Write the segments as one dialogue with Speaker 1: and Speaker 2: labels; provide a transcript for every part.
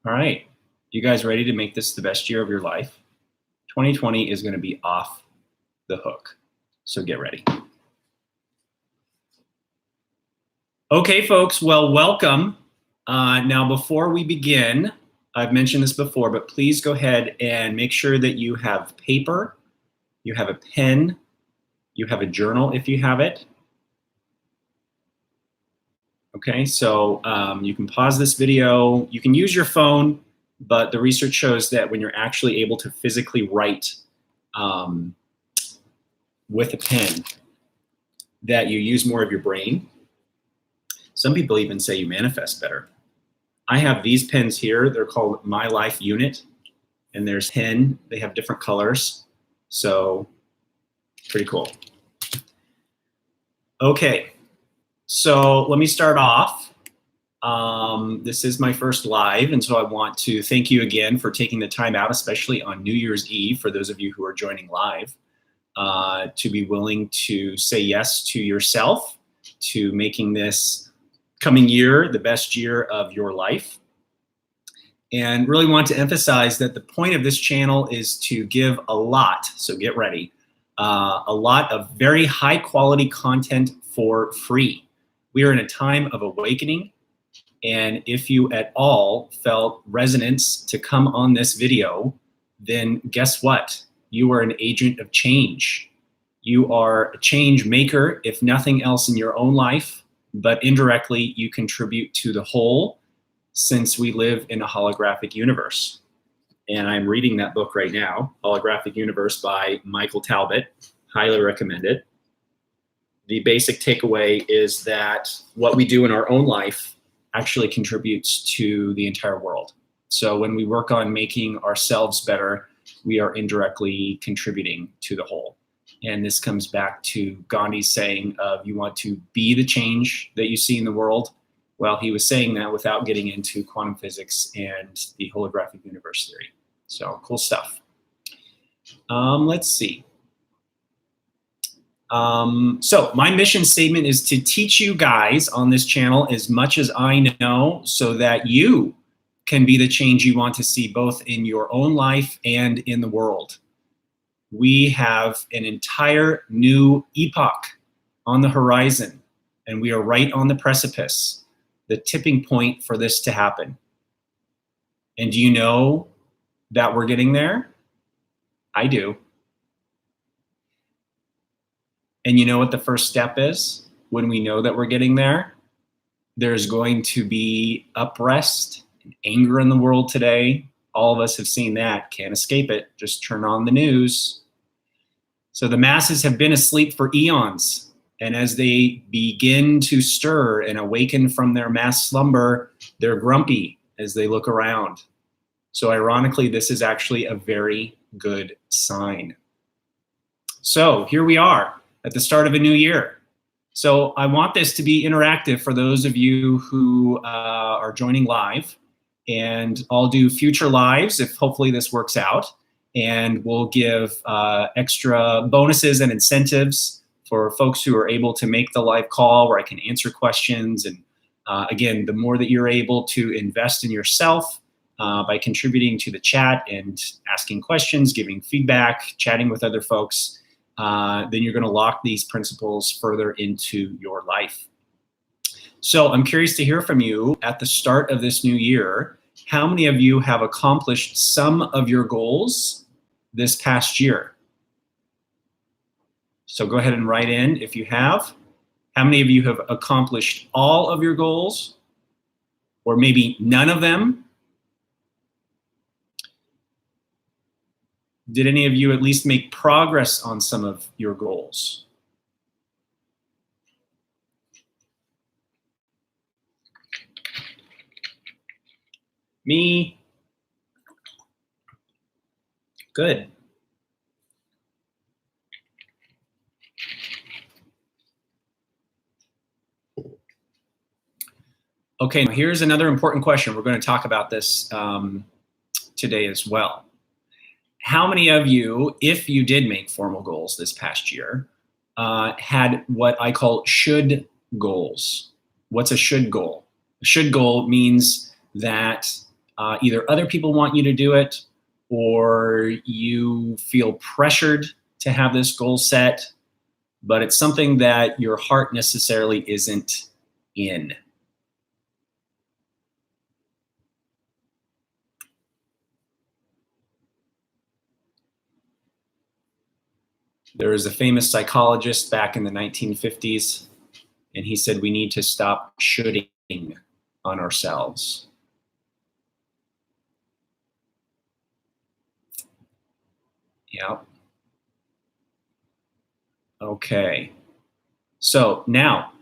Speaker 1: All right. You guys ready to make this the best year of your life? 2020 is going to be off the hook. So get ready. Okay, folks. Well, welcome. Now, before we begin, I've mentioned this before, but please go ahead and make sure that you have paper, you have a pen, you have a journal if you have it. Okay, so you can pause this video. You can use your phone, but the research shows that when you're actually able to physically write with a pen, that you use more of your brain. Some people even say you manifest better. I have these pens here. They're called My Life Unit, and there's 10. They have different colors, so pretty cool. Okay, so let me start off. This is my first live, and so I want to thank you again for taking the time out, especially on New Year's Eve, for those of you who are joining live, to be willing to say yes to yourself, to making this coming year the best year of your life. And really want to emphasize that the point of this channel is to give a lot, so get ready, a lot of very high quality content for free. We are in a time of awakening, and if you at all felt resonance to come on this video, then guess what? You are an agent of change. You are a change maker, if nothing else in your own life, but indirectly you contribute to the whole, since we live in a holographic universe. And I'm reading that book right now, Holographic Universe by Michael Talbot. Highly recommend it. The basic takeaway is that what we do in our own life actually contributes to the entire world. So when we work on making ourselves better, we are indirectly contributing to the whole. And this comes back to Gandhi's saying of, you want to be the change that you see in the world. Well, he was saying that without getting into quantum physics and the holographic universe theory. So cool stuff. Let's see. So my mission statement is to teach you guys on this channel as much as I know, so that you can be the change you want to see both in your own life and in the world. We have an entire new epoch on the horizon, and we are right on the precipice, the tipping point for this to happen. And do you know that we're getting there? I do. And you know what the first step is when we know that we're getting there? There's going to be unrest and anger in the world today. All of us have seen that. Can't escape it. Just turn on the news. So the masses have been asleep for eons. And as they begin to stir and awaken from their mass slumber, they're grumpy as they look around. So ironically, this is actually a very good sign. So here we are at the start of a new year. So I want this to be interactive for those of you who are joining live, and I'll do future lives if hopefully this works out, and we'll give extra bonuses and incentives for folks who are able to make the live call where I can answer questions. And again, the more that you're able to invest in yourself by contributing to the chat and asking questions, giving feedback, chatting with other folks, then you're going to lock these principles further into your life. So I'm curious to hear from you at the start of this new year. How many of you have accomplished some of your goals this past year? So go ahead and write in if you have. How many of you have accomplished all of your goals, or maybe none of them? Did any of you at least make progress on some of your goals? Me? Good. Okay, here's another important question. We're going to talk about this today as well. How many of you, if you did make formal goals this past year, had what I call should goals? What's a should goal? A should goal means that Either other people want you to do it, or you feel pressured to have this goal set, but it's something that your heart necessarily isn't in. There was a famous psychologist back in the 1950s, and he said we need to stop shoulding on ourselves. Yeah. Okay. So now,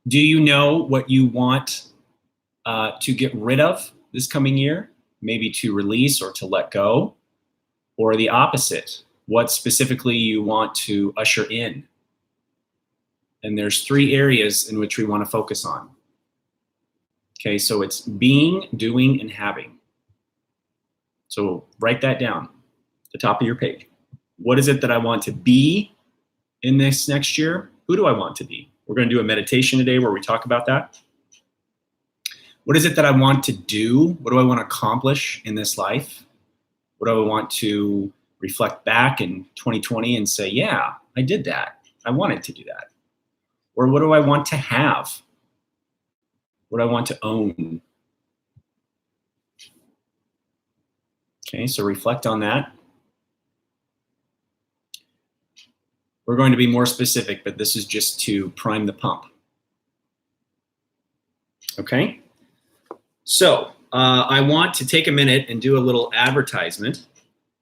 Speaker 1: do you know what you want to get rid of this coming year? Maybe to release or to let go, or the opposite? What specifically you want to usher in? And there's 3 areas in which we want to focus on. Okay, so it's being, doing, and having. So write that down at the top of your page. What is it that I want to be in this next year? Who do I want to be? We're going to do a meditation today where we talk about that. What is it that I want to do? What do I want to accomplish in this life? What do I want to reflect back in 2020 and say, yeah, I did that. I wanted to do that. Or what do I want to have? What do I want to own? Okay, so reflect on that. We're going to be more specific, but this is just to prime the pump. Okay, so I want to take a minute and do a little advertisement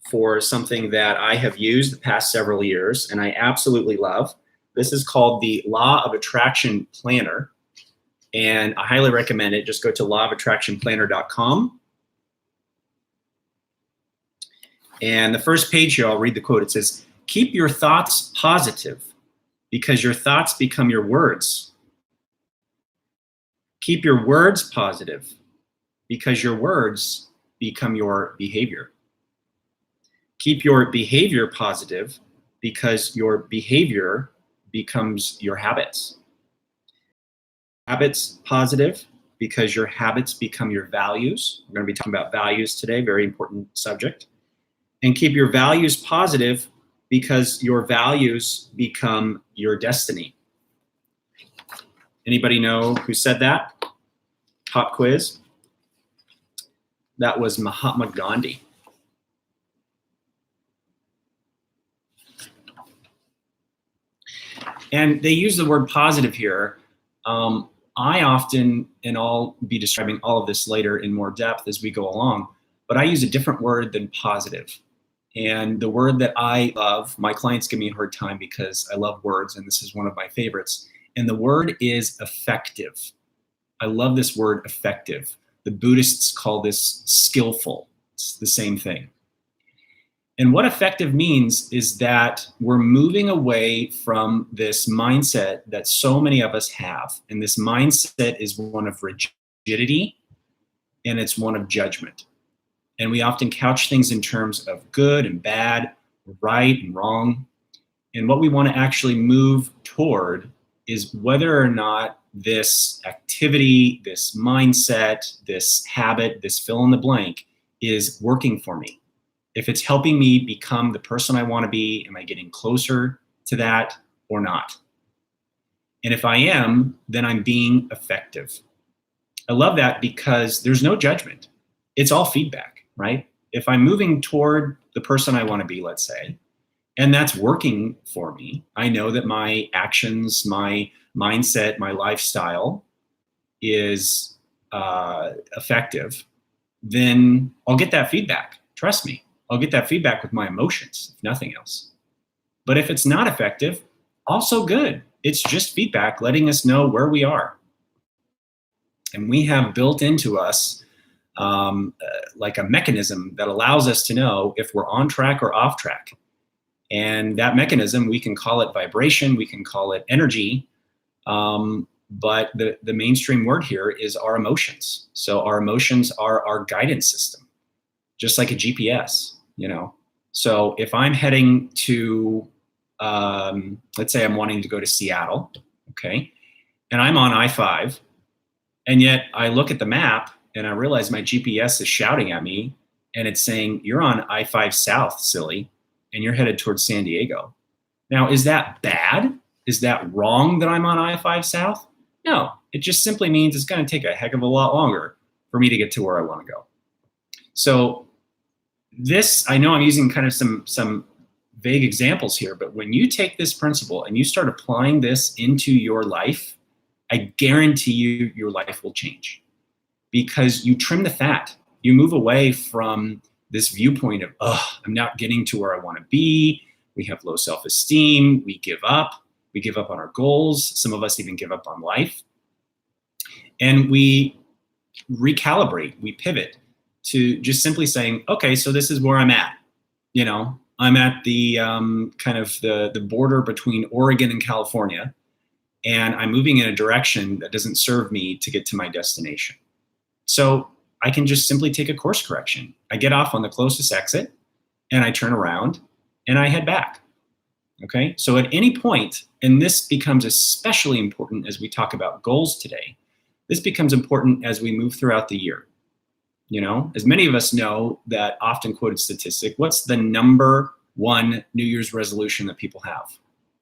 Speaker 1: for something that I have used the past several years and I absolutely love. This is called the Law of Attraction Planner, and I highly recommend it. Just go to lawofattractionplanner.com. And the first page here, I'll read the quote. It says, "Keep your thoughts positive because your thoughts become your words. Keep your words positive because your words become your behavior. Keep your behavior positive because your behavior becomes your habits. Habits positive because your habits become your values." We're going to be talking about values today, very important subject. And keep your values positive because your values become your destiny. Anybody know who said that? Pop quiz. That was Mahatma Gandhi. And they use the word positive here. I often, and I'll be describing all of this later in more depth as we go along, but I use a different word than positive. And the word that I love, my clients give me a hard time because I love words, and this is one of my favorites. And the word is effective. I love this word effective. The Buddhists call this skillful. It's the same thing. And what effective means is that we're moving away from this mindset that so many of us have. And this mindset is one of rigidity and it's one of judgment. And we often couch things in terms of good and bad, right and wrong. And what we want to actually move toward is whether or not this activity, this mindset, this habit, this fill in the blank is working for me. If it's helping me become the person I want to be, am I getting closer to that or not? And if I am, then I'm being effective. I love that because there's no judgment. It's all feedback, right? If I'm moving toward the person I want to be, let's say, and that's working for me, I know that my actions, my mindset, my lifestyle is effective, then I'll get that feedback. Trust me. I'll get that feedback with my emotions, if nothing else. But if it's not effective, also good. It's just feedback letting us know where we are. And we have built into us like a mechanism that allows us to know if we're on track or off track. And that mechanism, we can call it vibration, we can call it energy, but the mainstream word here is our emotions. So our emotions are our guidance system, just like a GPS, you know. So if I'm heading to, let's say I'm wanting to go to Seattle, okay, and I'm on I-5, and yet I look at the map and I realize my GPS is shouting at me and it's saying, you're on I-5 South, silly, and you're headed towards San Diego. Now, is that bad? Is that wrong that I'm on I-5 South? No, it just simply means it's going to take a heck of a lot longer for me to get to where I want to go. So this, I know I'm using kind of some vague examples here, but when you take this principle and you start applying this into your life, I guarantee you your life will change, because you trim the fat. You move away from this viewpoint of, oh, I'm not getting to where I want to be. We have low self-esteem. We give up. We give up on our goals. Some of us even give up on life. And we recalibrate, we pivot to just simply saying, okay, so this is where I'm at. You know, I'm at the kind of the border between Oregon and California, and I'm moving in a direction that doesn't serve me to get to my destination. So I can just simply take a course correction. I get off on the closest exit and I turn around and I head back. Okay, so at any point, and this becomes especially important as we talk about goals today, this becomes important as we move throughout the year. You know, as many of us know, that often quoted statistic, what's the number one New Year's resolution that people have,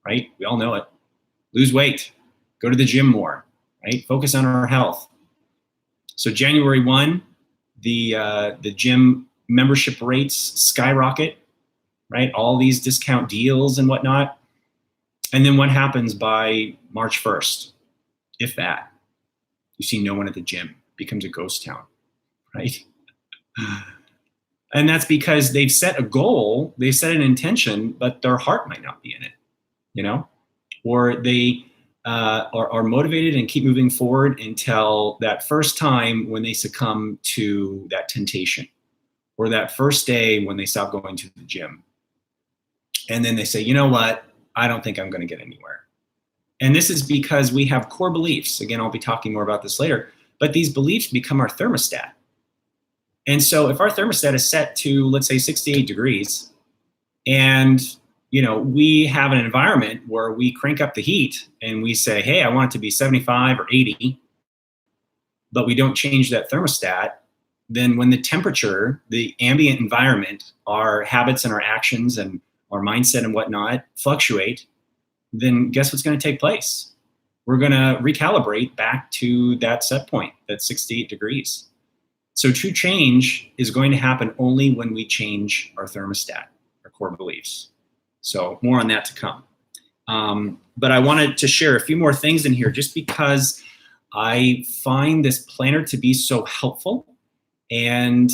Speaker 1: right? We all know it. Lose weight, go to the gym more, right? Focus on our health. So January 1, the gym membership rates skyrocket, right? All these discount deals and whatnot. And then what happens by March 1st? If that, you see no one at the gym. It becomes a ghost town, right? And that's because they've set a goal, they've set an intention, but their heart might not be in it, you know? Or they are motivated and keep moving forward until that first time when they succumb to that temptation, or that first day when they stop going to the gym. And then they say, you know what? I don't think I'm going to get anywhere. And this is because we have core beliefs. Again, I'll be talking more about this later, but these beliefs become our thermostat. And so if our thermostat is set to, let's say, 68 degrees, and you know, we have an environment where we crank up the heat and we say, hey, I want it to be 75 or 80, but we don't change that thermostat, then when the temperature, the ambient environment, our habits and our actions and our mindset and whatnot fluctuate, then guess what's going to take place? We're going to recalibrate back to that set point, that 68 degrees. So true change is going to happen only when we change our thermostat, our core beliefs. So more on that to come. But I wanted to share a few more things in here just because I find this planner to be so helpful, and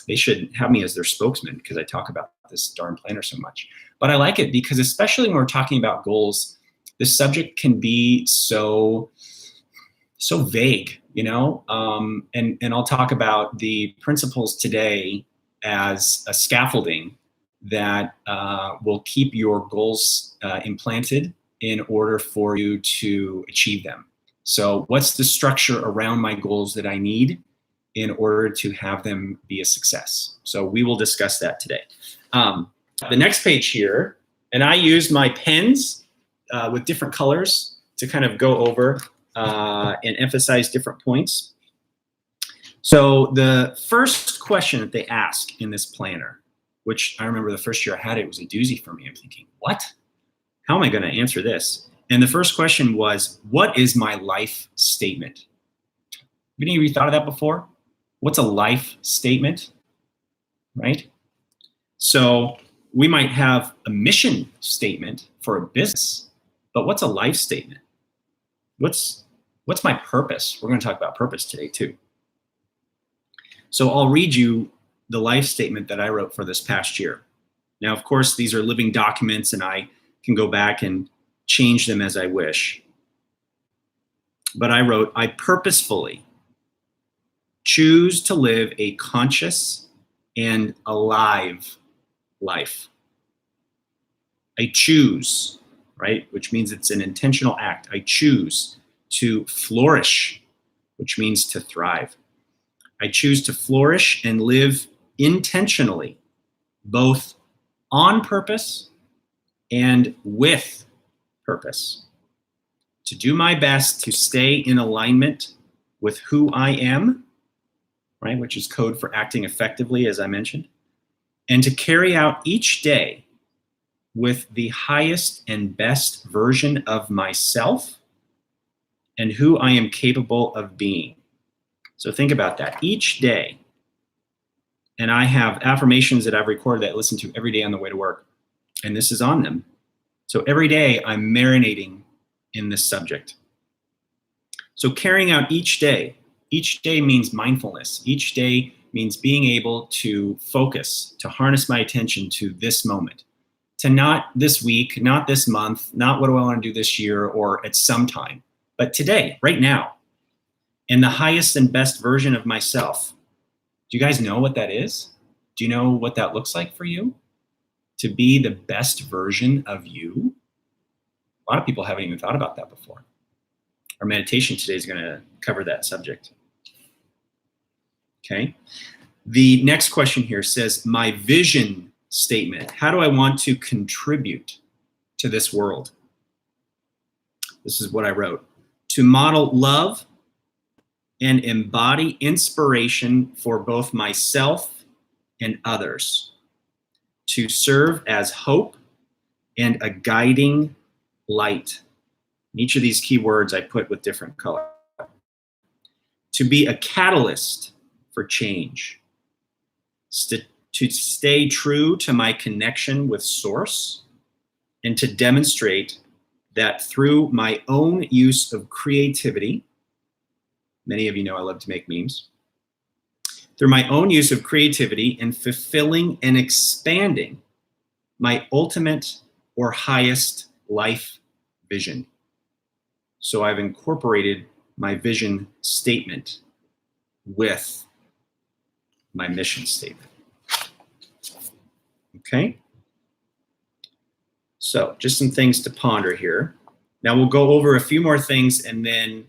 Speaker 1: they should have me as their spokesman because I talk about this darn planner so much. But I like it because, especially when we're talking about goals, the subject can be so vague, you know? And I'll talk about the principles today as a scaffolding that will keep your goals implanted in order for you to achieve them. So what's the structure around my goals that I need in order to have them be a success? So we will discuss that today. The next page here, and I used my pens with different colors to kind of go over and emphasize different points. So the first question that they ask in this planner, which I remember the first year I had it, was a doozy for me. I'm thinking, what? How am I going to answer this? And the first question was, what is my life statement? Have any of you thought of that before? What's a life statement, right? So we might have a mission statement for a business, but what's a life statement? What's my purpose? We're going to talk about purpose today too. So I'll read you the life statement that I wrote for this past year. Now, of course, these are living documents and I can go back and change them as I wish. But I wrote, I purposefully choose to live a conscious and alive life. I choose, right? Which means it's an intentional act. I choose to flourish, which means to thrive. I choose to flourish and live intentionally, both on purpose and with purpose. To do my best to stay in alignment with who I am right, which is code for acting effectively, as I mentioned, and to carry out each day with the highest and best version of myself and who I am capable of being. So think about that each day. And I have affirmations that I've recorded that I listen to every day on the way to work, and this is on them. So every day I'm marinating in this subject. So carrying out each day means mindfulness. Each day means being able to focus, to harness my attention to this moment, to not this week, not this month, not what do I want to do this year or at some time, but today, right now, in the highest and best version of myself. Do you guys know what that is? Do you know what that looks like for you? To be the best version of you? A lot of people haven't even thought about that before. Our meditation today is going to cover that subject. Okay. The next question here says, my vision statement. How do I want to contribute to this world? This is what I wrote. To model love and embody inspiration for both myself and others. To serve as hope and a guiding light. Each of these keywords I put with different color. To be a catalyst for change. To stay true to my connection with Source, and to demonstrate that through my own use of creativity, many of you know I love to make memes, through my own use of creativity and fulfilling and expanding my ultimate or highest life vision. So I've incorporated my vision statement with my mission statement. Okay? So just some things to ponder here. Now we'll go over a few more things and then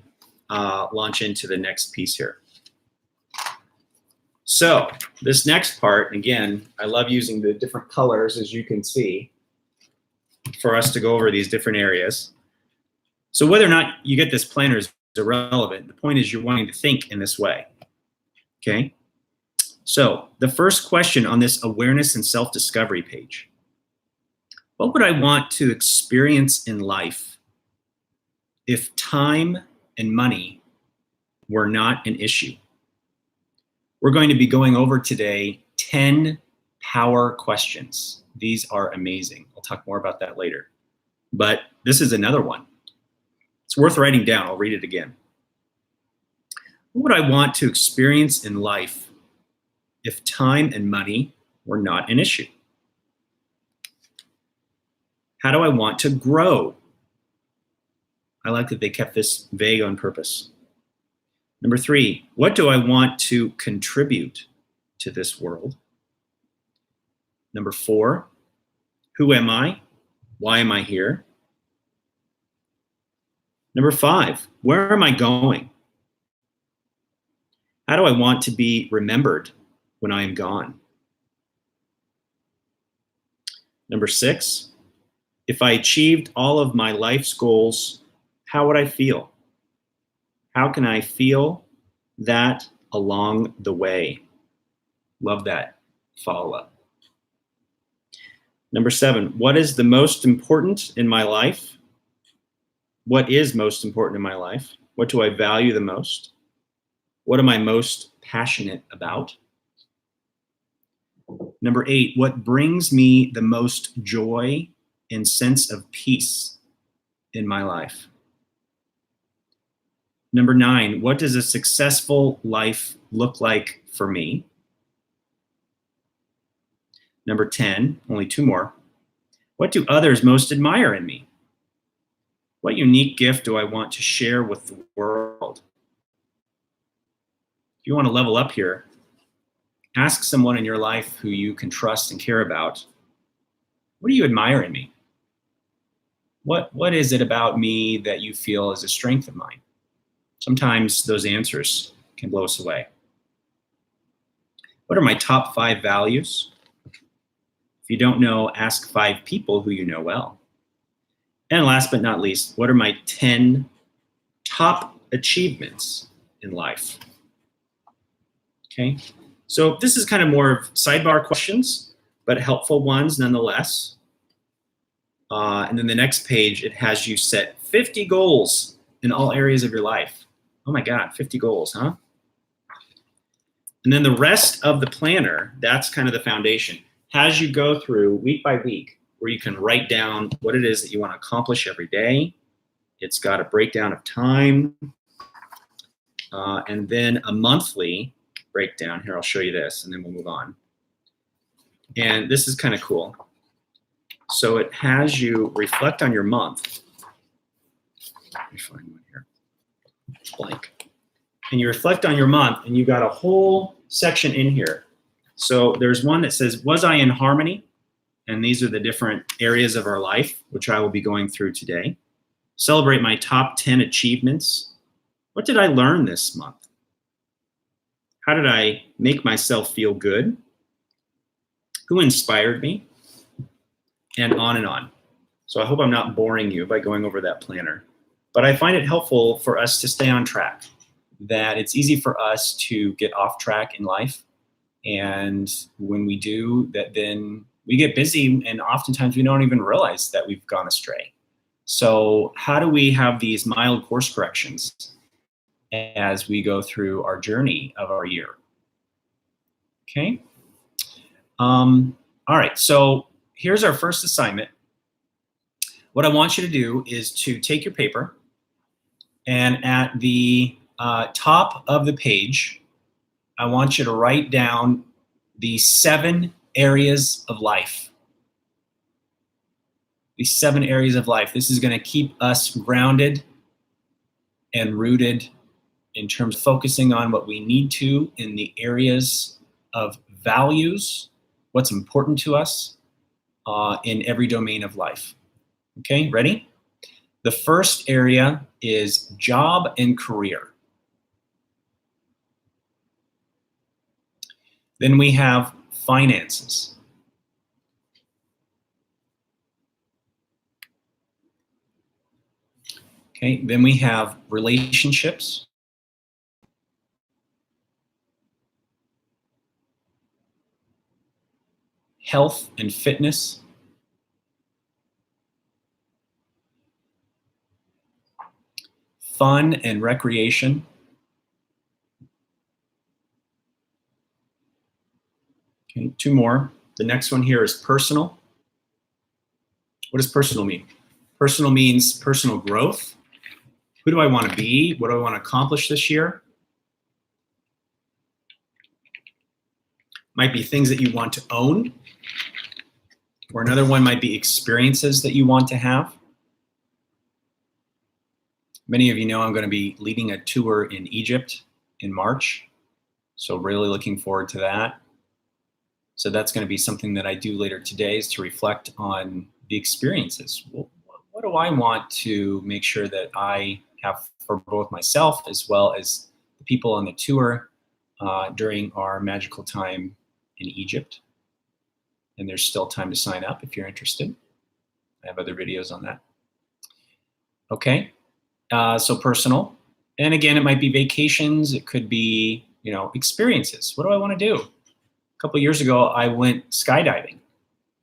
Speaker 1: launch into the next piece here. So this next part, again, I love using the different colors, as you can see, for us to go over these different areas. So whether or not you get this planner is irrelevant. The point is you're wanting to think in this way. Okay? So the first question on this awareness and self-discovery page. What would I want to experience in life if time and money were not an issue? We're going to be going over today 10 power questions. These are amazing. I'll talk more about that later. But this is another one. It's worth writing down. I'll read it again. What would I want to experience in life if time and money were not an issue? How do I want to grow? I like that they kept this vague on purpose. Number 3, what do I want to contribute to this world? Number 4, who am I? Why am I here? Number 5, where am I going? How do I want to be remembered when I am gone? Number 6, if I achieved all of my life's goals, how would I feel? How can I feel that along the way? Love that follow-up. Number 7, what is the most important in my life? What is most important in my life? What do I value the most? What am I most passionate about? Number 8, what brings me the most joy and sense of peace in my life? Number 9, what does a successful life look like for me? Number 10, only 2 more. What do others most admire in me? What unique gift do I want to share with the world? If you want to level up here, ask someone in your life who you can trust and care about, what do you admire in me? What is it about me that you feel is a strength of mine? Sometimes those answers can blow us away. What are my top 5 values? If you don't know, ask 5 people who you know well. And last but not least, what are my 10 top achievements in life? Okay, so this is kind of more of sidebar questions, but helpful ones nonetheless. And then the next page, it has you set 50 goals in all areas of your life. Oh my God, 50 goals, huh? And then the rest of the planner, that's kind of the foundation, has you go through week by week where you can write down what it is that you want to accomplish every day. It's got a breakdown of time, and then a monthly breakdown. Here, I'll show you this, and then we'll move on. And this is kind of cool. So it has you reflect on your month. Let me find one here. Blank. And you reflect on your month, and you got a whole section in here. So there's one that says, was I in harmony? And these are the different areas of our life, which I will be going through today. Celebrate my top 10 achievements. What did I learn this month? How did I make myself feel good? Who inspired me? And on and on. So I hope I'm not boring you by going over that planner. But I find it helpful for us to stay on track, that it's easy for us to get off track in life. And when we do, that then we get busy, and oftentimes we don't even realize that we've gone astray. So how do we have these mild course corrections as we go through our journey of our year? Okay. All right, so here's our first assignment. What I want you to do is to take your paper, and at the top of the page, I want you to write down the 7 areas of life. These 7 areas of life. This is going to keep us grounded and rooted in terms of focusing on what we need to in the areas of values, what's important to us in every domain of life. Okay, ready? The first area is job and career. Then we have finances. Okay, then we have relationships. Health and fitness. Fun and recreation. Okay, 2 more. The next one here is personal. What does personal mean? Personal means personal growth. Who do I want to be? What do I want to accomplish this year? Might be things that you want to own. Or another one might be experiences that you want to have. Many of you know I'm going to be leading a tour in Egypt in March. So really looking forward to that. So that's going to be something that I do later today, is to reflect on the experiences. What do I want to make sure that I have for both myself as well as the people on the tour during our magical time in Egypt? And there's still time to sign up if you're interested. I have other videos on that. Okay, so personal. And again, it might be vacations. It could be, experiences. What do I want to do? A couple of years ago, I went skydiving.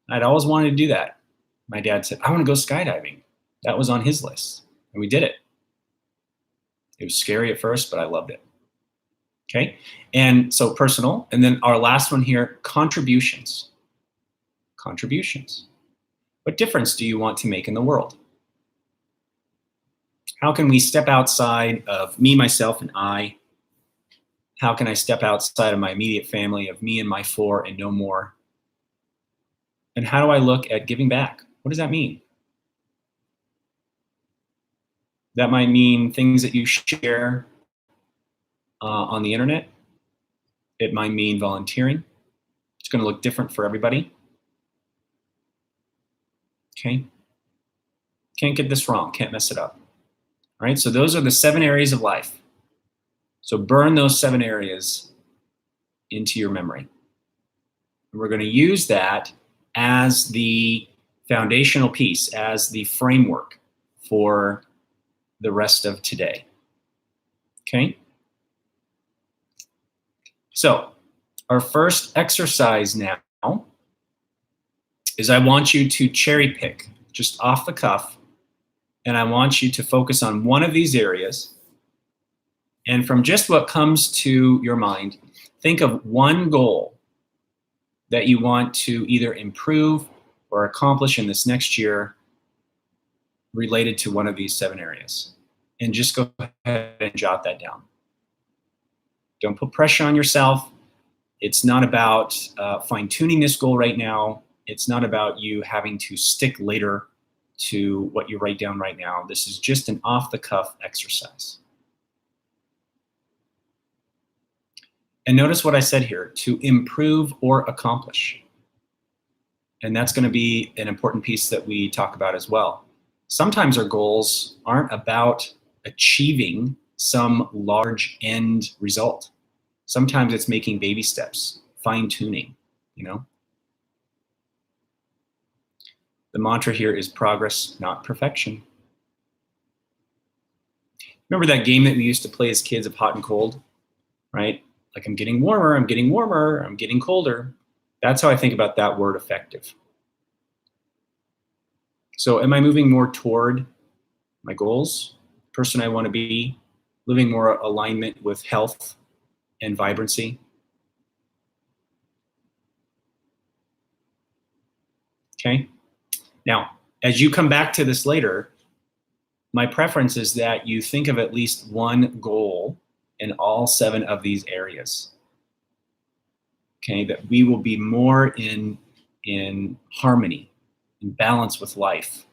Speaker 1: I'd always wanted to do that. My dad said, I want to go skydiving. That was on his list, and we did it. It was scary at first, but I loved it. Okay, and so personal. And then our last one here, contributions. Contributions. What difference do you want to make in the world? How can we step outside of me, myself, and I? How can I step outside of my immediate family, of me and my 4 and no more? And how do I look at giving back? What does that mean? That might mean things that you share on the internet. It might mean volunteering. It's going to look different for everybody. Okay. Can't get this wrong. Can't mess it up. All right. So those are the 7 areas of life. So burn those 7 areas into your memory. And we're going to use that as the foundational piece, as the framework for the rest of today. Okay? So our first exercise now is I want you to cherry pick just off the cuff, and I want you to focus on one of these areas. And from just what comes to your mind, think of one goal that you want to either improve or accomplish in this next year related to one of these 7 areas. And just go ahead and jot that down. Don't put pressure on yourself. It's not about fine-tuning this goal right now. It's not about you having to stick later to what you write down right now. This is just an off-the-cuff exercise. And notice what I said here, to improve or accomplish. And that's going to be an important piece that we talk about as well. Sometimes our goals aren't about achieving some large end result. Sometimes it's making baby steps, fine-tuning, you know. The mantra here is progress, not perfection. Remember that game that we used to play as kids of hot and cold, right? Like I'm getting warmer, I'm getting warmer, I'm getting colder. That's how I think about that word effective. So am I moving more toward my goals, the person I want to be, living more alignment with health and vibrancy? Okay. Now, as you come back to this later, my preference is that you think of at least one goal in all 7 of these areas. Okay, that we will be more in harmony, in balance with life,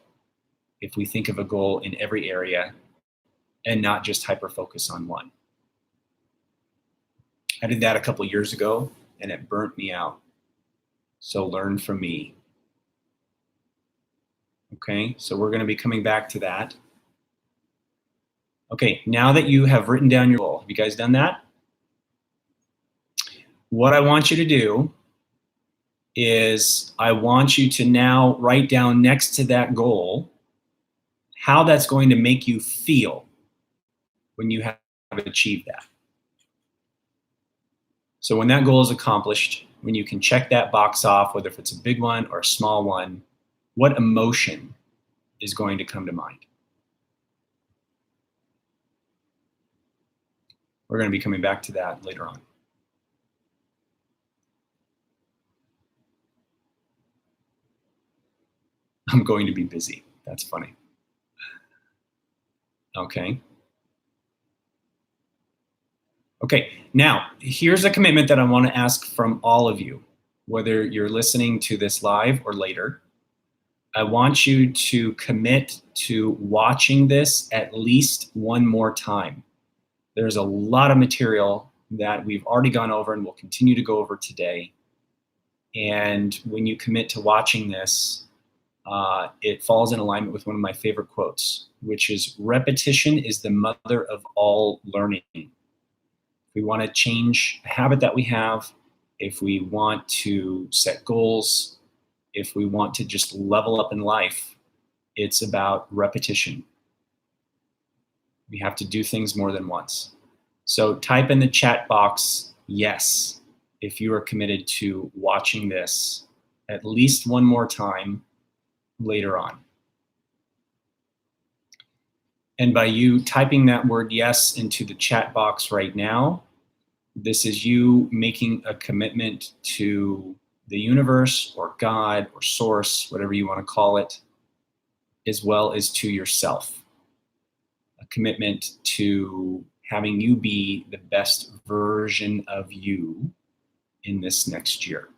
Speaker 1: if we think of a goal in every area and not just hyper-focus on one. I did that a couple years ago and it burnt me out. So learn from me. Okay, so we're going to be coming back to that. Okay, now that you have written down your goal, have you guys done that? What I want you to do is I want you to now write down next to that goal how that's going to make you feel when you have achieved that. So when that goal is accomplished, when you can check that box off, whether if it's a big one or a small one, what emotion is going to come to mind? We're going to be coming back to that later on. I'm going to be busy. That's funny. Okay. Okay, now here's a commitment that I want to ask from all of you, whether you're listening to this live or later. I want you to commit to watching this at least one more time. There's a lot of material that we've already gone over and will continue to go over today. And when you commit to watching this, it falls in alignment with one of my favorite quotes, which is, repetition is the mother of all learning. If we want to change a habit that we have, if we want to set goals, if we want to just level up in life, it's about repetition. We have to do things more than once. So type in the chat box, yes, if you are committed to watching this at least one more time later on. And by you typing that word yes into the chat box right now, this is you making a commitment to the universe or God or source, whatever you want to call it, as well as to yourself. A commitment to having you be the best version of you in this next year.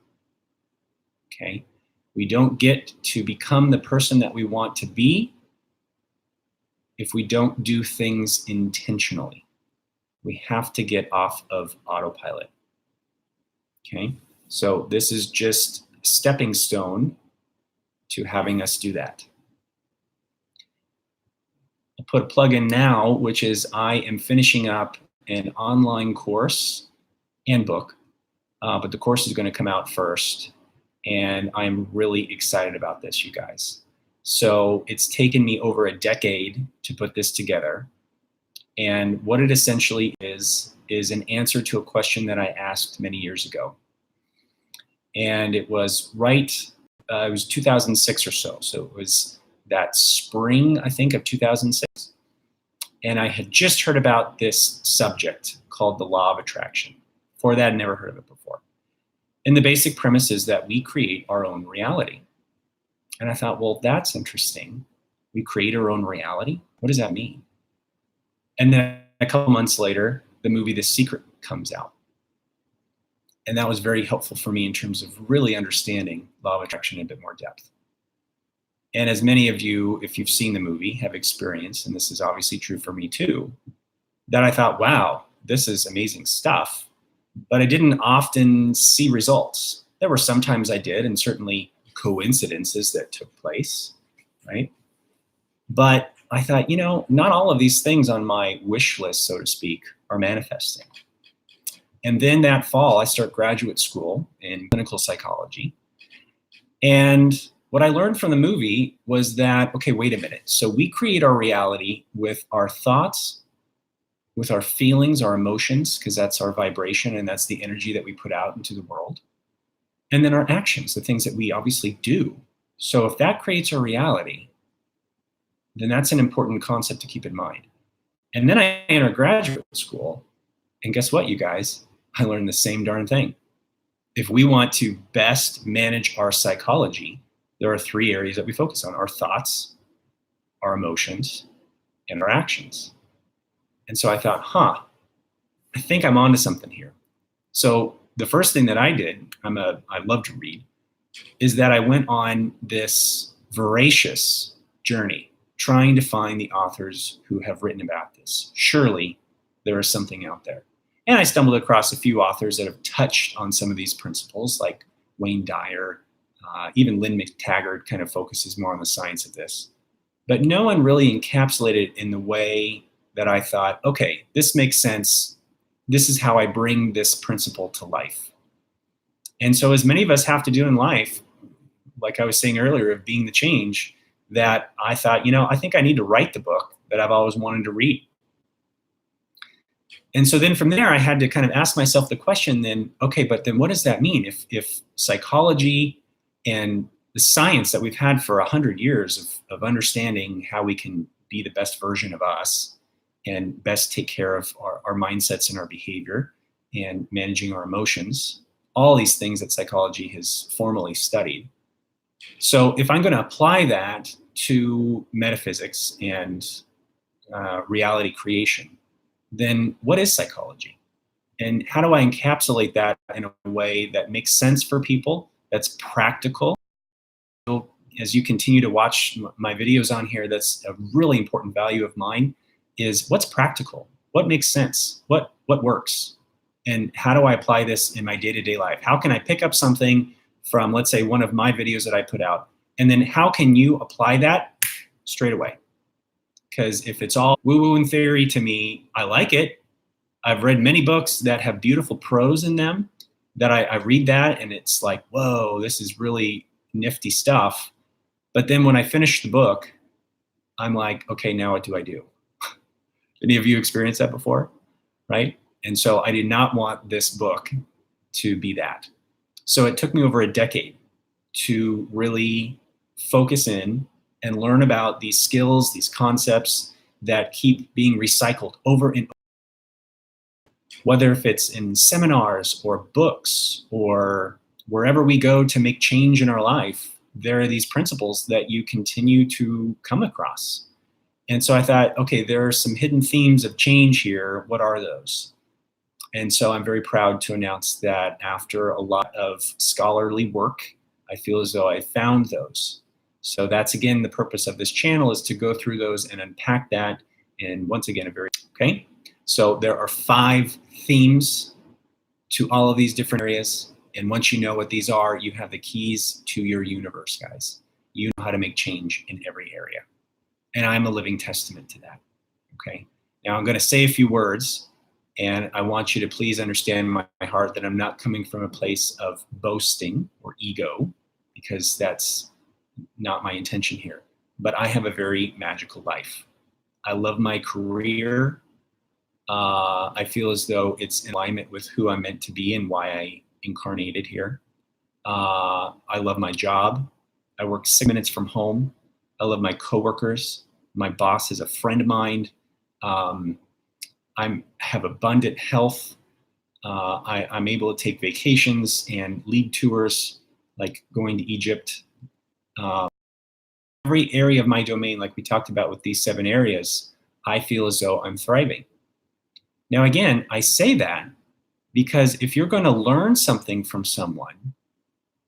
Speaker 1: Okay? We don't get to become the person that we want to be if we don't do things intentionally. We have to get off of autopilot. Okay? So this is just a stepping stone to having us do that. I'll put a plug in now, which is I am finishing up an online course and book, but the course is going to come out first. And I'm really excited about this, you guys. So it's taken me over a decade to put this together. And what it essentially is an answer to a question that I asked many years ago. And it was it was 2006 or so. So it was that spring, I think, of 2006. And I had just heard about this subject called the law of attraction. Before that, I'd never heard of it before. And the basic premise is that we create our own reality. And I thought, well, that's interesting. We create our own reality? What does that mean? And then a couple months later, the movie The Secret comes out. And that was very helpful for me in terms of really understanding law of attraction in a bit more depth. And as many of you, if you've seen the movie, have experienced, and this is obviously true for me too, that I thought, wow, this is amazing stuff. But I didn't often see results. There were sometimes I did, and certainly coincidences that took place, right? But I thought, not all of these things on my wish list, so to speak, are manifesting. And then that fall, I start graduate school in clinical psychology. And what I learned from the movie was that, okay, wait a minute. So we create our reality with our thoughts, with our feelings, our emotions, because that's our vibration and that's the energy that we put out into the world. And then our actions, the things that we obviously do. So if that creates our reality, then that's an important concept to keep in mind. And then I enter graduate school, and guess what, you guys? I learned the same darn thing. If we want to best manage our psychology, there are 3 areas that we focus on: our thoughts, our emotions, and our actions. And so I thought, I think I'm onto something here. So the first thing that I did, I love to read, is that I went on this voracious journey trying to find the authors who have written about this. Surely there is something out there. And I stumbled across a few authors that have touched on some of these principles, like Wayne Dyer, even Lynn McTaggart kind of focuses more on the science of this. But no one really encapsulated it in the way that I thought, okay, this makes sense. This is how I bring this principle to life. And so as many of us have to do in life, like I was saying earlier, of being the change, that I thought, I think I need to write the book that I've always wanted to read. And so then from there, I had to kind of ask myself the question then, okay, but then what does that mean? If psychology and the science that we've had for 100 years of understanding how we can be the best version of us and best take care of our mindsets and our behavior and managing our emotions, all these things that psychology has formally studied. So if I'm going to apply that to metaphysics and reality creation, then what is psychology? And how do I encapsulate that in a way that makes sense for people, that's practical? As you continue to watch my videos on here, that's a really important value of mine, is what's practical? What makes sense? What works? And how do I apply this in my day-to-day life? How can I pick up something from, let's say, one of my videos that I put out, and then how can you apply that straight away? Because if it's all woo-woo in theory, to me, I like it. I've read many books that have beautiful prose in them that I read that and it's like, whoa, this is really nifty stuff. But then when I finish the book, I'm like, okay, now what do I do? Any of you experienced that before, right? And so I did not want this book to be that. So it took me over a decade to really focus in and learn about these skills, these concepts that keep being recycled over and over. Whether if it's in seminars or books or wherever we go to make change in our life, there are these principles that you continue to come across. And so I thought, okay, there are some hidden themes of change here. What are those? And so I'm very proud to announce that after a lot of scholarly work, I feel as though I found those. So that's, again, the purpose of this channel, is to go through those and unpack that. And once again, okay? So there are 5 themes to all of these different areas. And once you know what these are, you have the keys to your universe, guys. You know how to make change in every area. And I'm a living testament to that, okay? Now I'm gonna say a few words, and I want you to please understand my heart that I'm not coming from a place of boasting or ego, because that's not my intention here. But I have a very magical life. I love my career. I feel as though it's in alignment with who I'm meant to be and why I incarnated here. I love my job. I work 6 minutes from home. I love my coworkers. My boss is a friend of mine. I have abundant health. I'm able to take vacations and lead tours, like going to Egypt. Every area of my domain, like we talked about with these 7 areas, I feel as though I'm thriving. Now, again, I say that because if you're going to learn something from someone,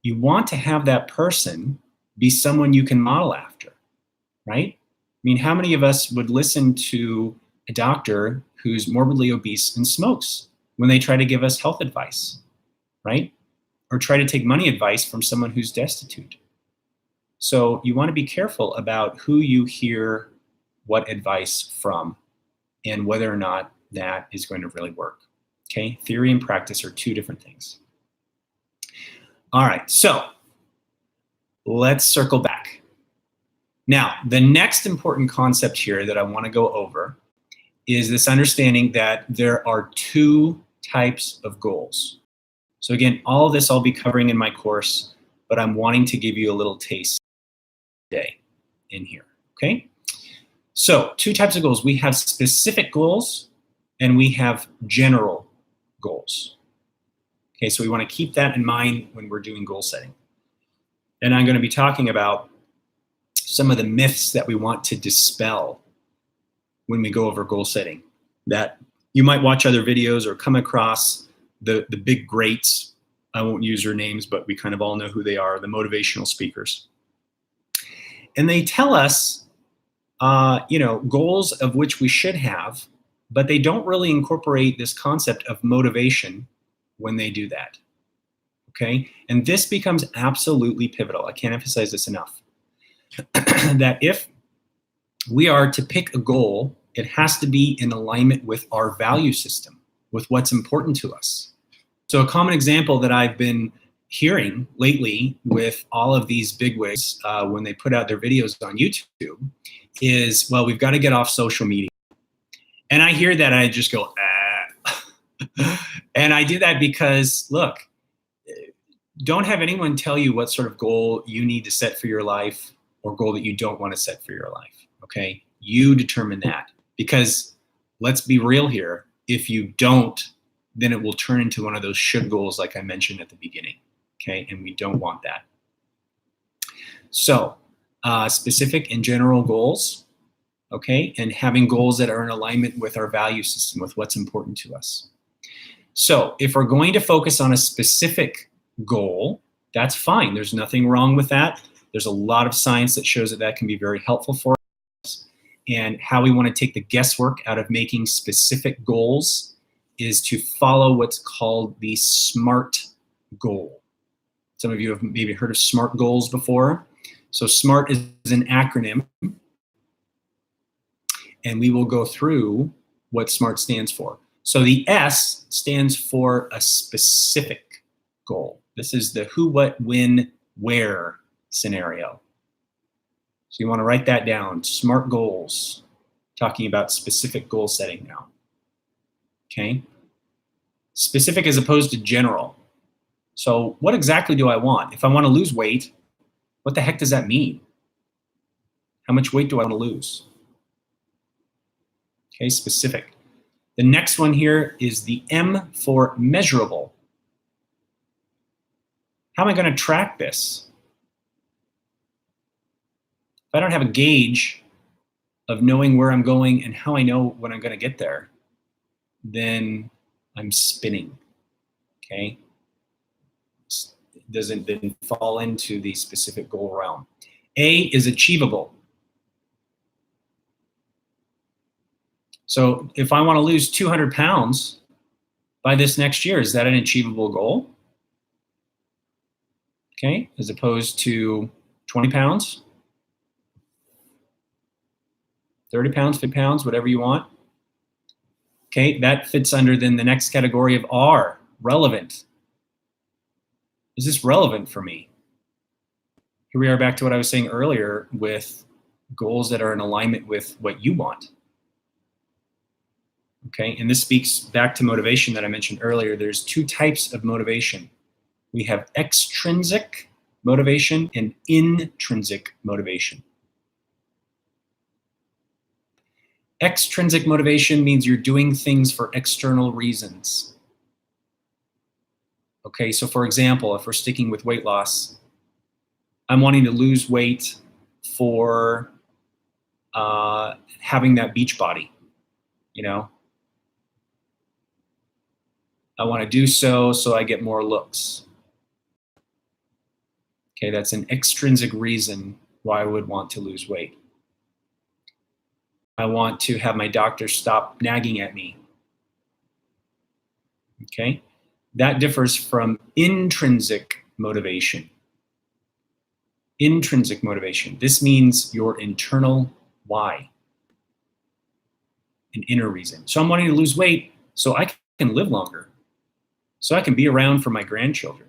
Speaker 1: you want to have that person be someone you can model after, right? I mean, how many of us would listen to a doctor who's morbidly obese and smokes when they try to give us health advice, right? Or try to take money advice from someone who's destitute. So you want to be careful about who you hear what advice from and whether or not that is going to really work. Okay, theory and practice are 2 different things. All right, so let's circle back. Now, the next important concept here that I want to go over is this understanding that there are 2 types of goals. So again, all of this I'll be covering in my course, but I'm wanting to give you a little taste today in here, okay? So 2 types of goals. We have specific goals and we have general goals. Okay, so we want to keep that in mind when we're doing goal setting. And I'm going to be talking about some of the myths that we want to dispel when we go over goal setting. That you might watch other videos or come across the big greats. I won't use their names, but we kind of all know who they are, the motivational speakers. And they tell us, goals of which we should have, but they don't really incorporate this concept of motivation when they do that, okay? And this becomes absolutely pivotal. I can't emphasize this enough. That if we are to pick a goal, it has to be in alignment with our value system, with what's important to us. So a common example that I've been hearing lately with all of these bigwigs when they put out their videos on YouTube is, well, we've got to get off social media. And I hear that and I just go, ah. And I do that because, look, don't have anyone tell you what sort of goal you need to set for your life or goal that you don't want to set for your life, okay? You determine that, because let's be real here. If you don't, then it will turn into one of those should goals like I mentioned at the beginning, okay? And we don't want that. So specific and general goals, okay? And having goals that are in alignment with our value system, with what's important to us. So if we're going to focus on a specific goal, that's fine. There's nothing wrong with that. There's a lot of science that shows that that can be very helpful for us. And how we want to take the guesswork out of making specific goals is to follow what's called the SMART goal. Some of you have maybe heard of SMART goals before. So SMART is an acronym, and we will go through what SMART stands for. So the S stands for a specific goal. This is the who, what, when, where scenario. So you want to write that down. SMART goals, talking about specific goal setting now. Okay? Specific as opposed to general. So what exactly do I want? If I want to lose weight, what the heck does that mean? How much weight do I want to lose? Okay, specific. The next one here is the M for measurable. How am I going to track this? If I don't have a gauge of knowing where I'm going and how I know when I'm going to get there, then I'm spinning, okay? It doesn't then fall into the specific goal realm. A is achievable. So if I want to lose 200 pounds by this next year, is that an achievable goal? Okay, as opposed to 20 pounds, 30 pounds, 50 pounds, whatever you want. Okay, that fits under then the next category of R, relevant. Is this relevant for me? Here we are back to what I was saying earlier with goals that are in alignment with what you want. Okay, and this speaks back to motivation that I mentioned earlier. There's two types of motivation. We have extrinsic motivation and intrinsic motivation. Extrinsic motivation means you're doing things for external reasons. Okay, so for example, if we're sticking with weight loss, I'm wanting to lose weight for having that beach body, you know? I want to do so I get more looks. Okay, that's an extrinsic reason why I would want to lose weight. I want to have my doctor stop nagging at me. Okay, that differs from intrinsic motivation. Intrinsic motivation. This means your internal why, an inner reason. So I'm wanting to lose weight so I can live longer, so I can be around for my grandchildren.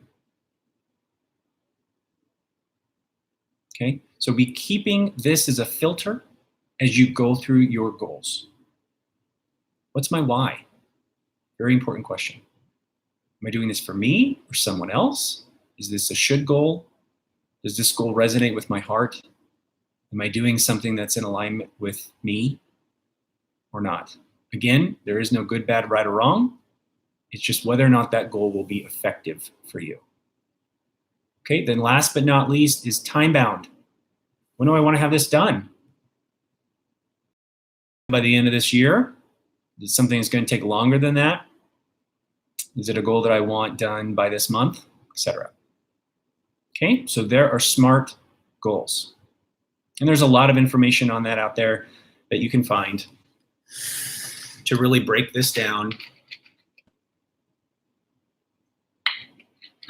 Speaker 1: Okay, so be keeping this as a filter as you go through your goals. What's my why? Very important question. Am I doing this for me or someone else? Is this a should goal? Does this goal resonate with my heart? Am I doing something that's in alignment with me or not? Again, there is no good, bad, right, or wrong. It's just whether or not that goal will be effective for you. Okay, then last but not least is time bound. When do I want to have this done? By the end of this year? Is it something that's going to take longer than that? Is it a goal that I want done by this month, etc.? Okay, so there are SMART goals. And there's a lot of information on that out there that you can find to really break this down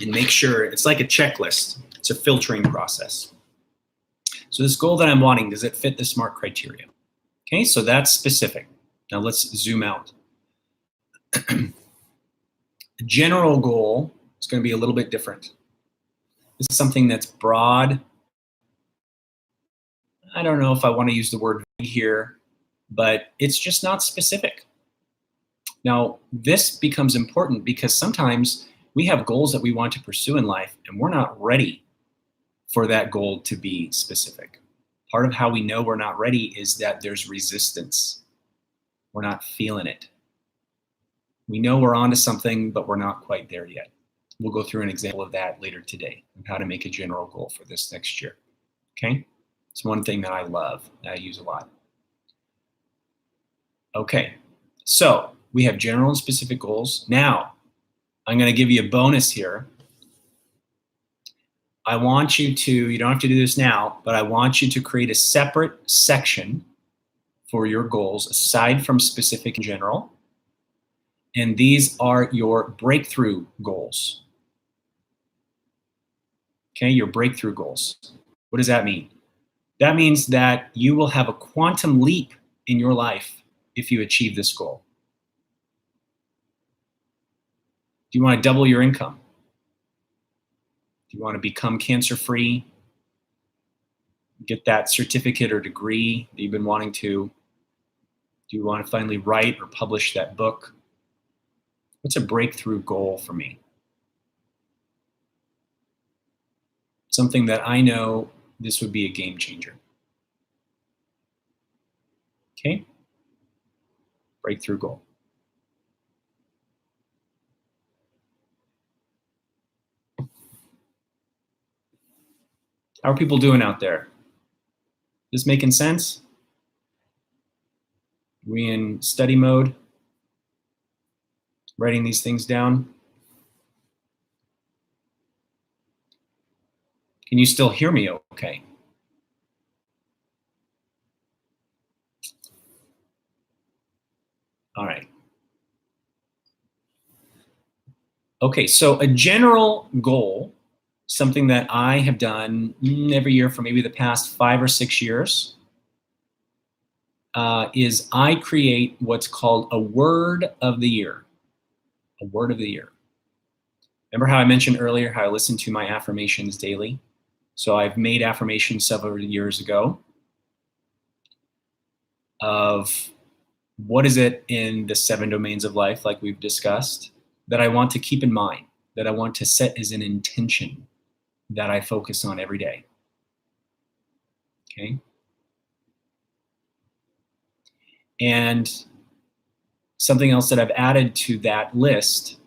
Speaker 1: and make sure it's like a checklist. It's a filtering process. So this goal that I'm wanting, does it fit the SMART criteria? Okay, so that's specific. Now let's zoom out. A general goal is going to be a little bit different. This is something that's broad. I don't know if I want to use the word here, but it's just not specific. Now, this becomes important because sometimes we have goals that we want to pursue in life and we're not ready for that goal to be specific. Part of how we know we're not ready is that there's resistance. We're not feeling it. We know we're onto something, but we're not quite there yet. We'll go through an example of that later today, of how to make a general goal for this next year. Okay? It's one thing that I love, that I use a lot. Okay, so we have general and specific goals. Now, I'm going to give you a bonus here. I want you to, you don't have to do this now, but I want you to create a separate section for your goals aside from specific and general. And these are your breakthrough goals. Okay, your breakthrough goals. What does that mean? That means that you will have a quantum leap in your life if you achieve this goal. Do you want to double your income? Do you want to become cancer-free? Get that certificate or degree that you've been wanting to? Do you want to finally write or publish that book? What's a breakthrough goal for me? Something that I know this would be a game changer. Okay? Breakthrough goal. How are people doing out there? This making sense? We in study mode? Writing these things down? Can you still hear me okay? All right. Okay, so a general goal, something that I have done every year for maybe the past 5 or 6 years, is I create what's called a word of the year. A word of the year. Remember how I mentioned earlier how I listen to my affirmations daily? So I've made affirmations several years ago of What is it in the 7 domains of life, like we've discussed, that I want to keep in mind, that I want to set as an intention that I focus on every day? Okay. And something else that I've added to that list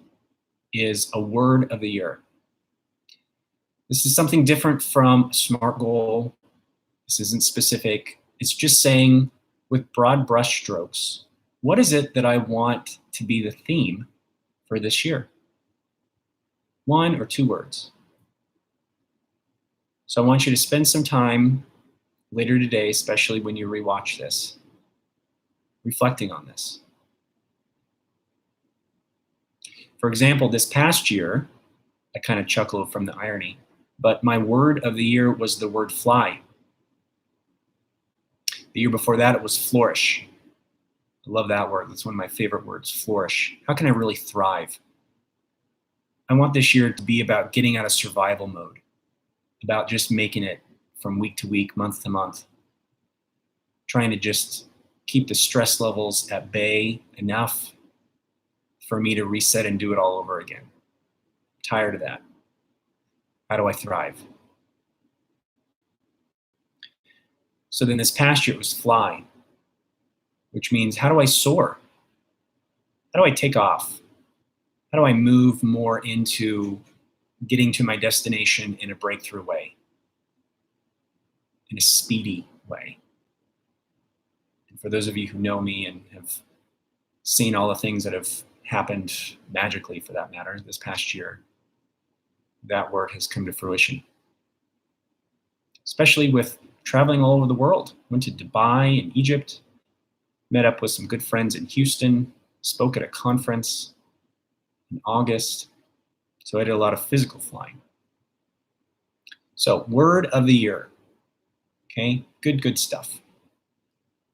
Speaker 1: is a word of the year. This is something different from a SMART goal. This isn't specific. It's just saying with broad brush strokes, what is it that I want to be the theme for this year? 1 or 2 words. So I want you to spend some time later today, especially when you rewatch this, reflecting on this. For example, this past year, I kind of chuckle from the irony, but my word of the year was the word fly. The year before that, it was flourish. I love that word. That's one of my favorite words, flourish. How can I really thrive? I want this year to be about getting out of survival mode, about just making it from week to week, month to month, trying to just keep the stress levels at bay enough for me to reset and do it all over again. I'm tired of that. How do I thrive? So then this past year it was fly, which means how do I soar? How do I take off? How do I move more into getting to my destination in a breakthrough way, in a speedy way? And for those of you who know me and have seen all the things that have happened magically, for that matter, this past year, that word has come to fruition. Especially with traveling all over the world. Went to Dubai and Egypt, met up with some good friends in Houston, spoke at a conference in August. So I did a lot of physical flying. So word of the year. Okay, good stuff.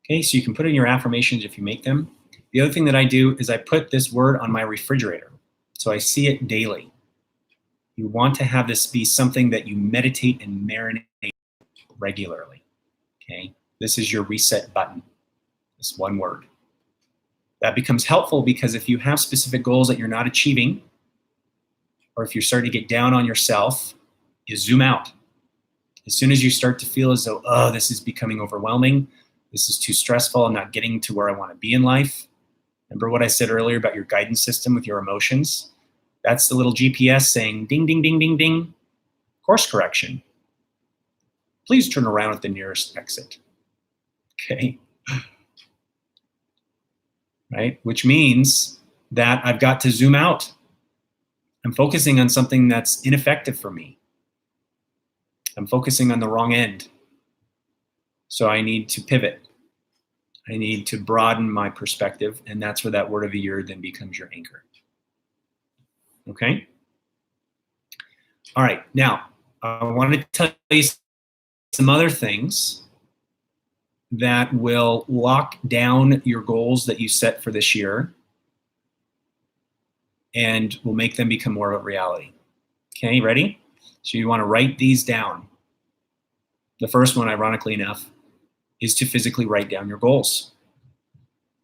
Speaker 1: Okay, so you can put in your affirmations if you make them. The other thing that I do is I put this word on my refrigerator, so I see it daily. You want to have this be something that you meditate and marinate regularly. Okay, this is your reset button, this one word. That becomes helpful because if you have specific goals that you're not achieving, or if you're starting to get down on yourself, you zoom out. As soon as you start to feel as though, oh, this is becoming overwhelming, this is too stressful, I'm not getting to where I want to be in life. Remember what I said earlier about your guidance system with your emotions? That's the little GPS saying, ding, ding, ding, ding, ding, course correction. Please turn around at the nearest exit. Okay. Right? Which means that I've got to zoom out. I'm focusing on something that's ineffective for me. I'm focusing on the wrong end. So I need to pivot. I need to broaden my perspective, and that's where that word of the year then becomes your anchor. Okay? All right, now, I want to tell you some other things that will lock down your goals that you set for this year and will make them become more of a reality. Okay, ready? So you want to write these down. The first one, ironically enough, is to physically write down your goals.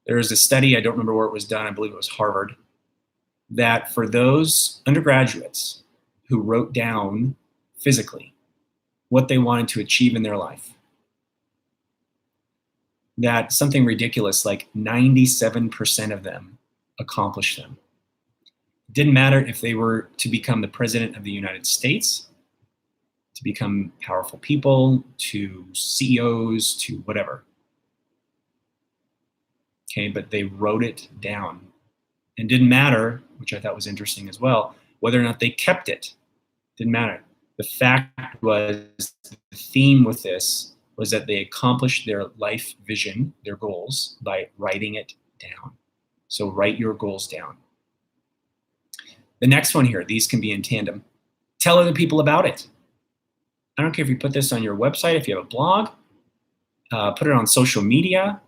Speaker 1: There is a study, I don't remember where it was done, I believe it was Harvard, that for those undergraduates who wrote down physically what they wanted to achieve in their life, that something ridiculous like 97% of them accomplished them. It didn't matter if they were to become the president of the United States, to become powerful people, to CEOs, to whatever. Okay, but they wrote it down. And didn't matter, which I thought was interesting as well, whether or not they kept it. Didn't matter. The fact was, the theme with this was that they accomplished their life vision, their goals, by writing it down. So write your goals down. The next one here, these can be in tandem. Tell other people about it. I don't care if you put this on your website, if you have a blog, put it on social media,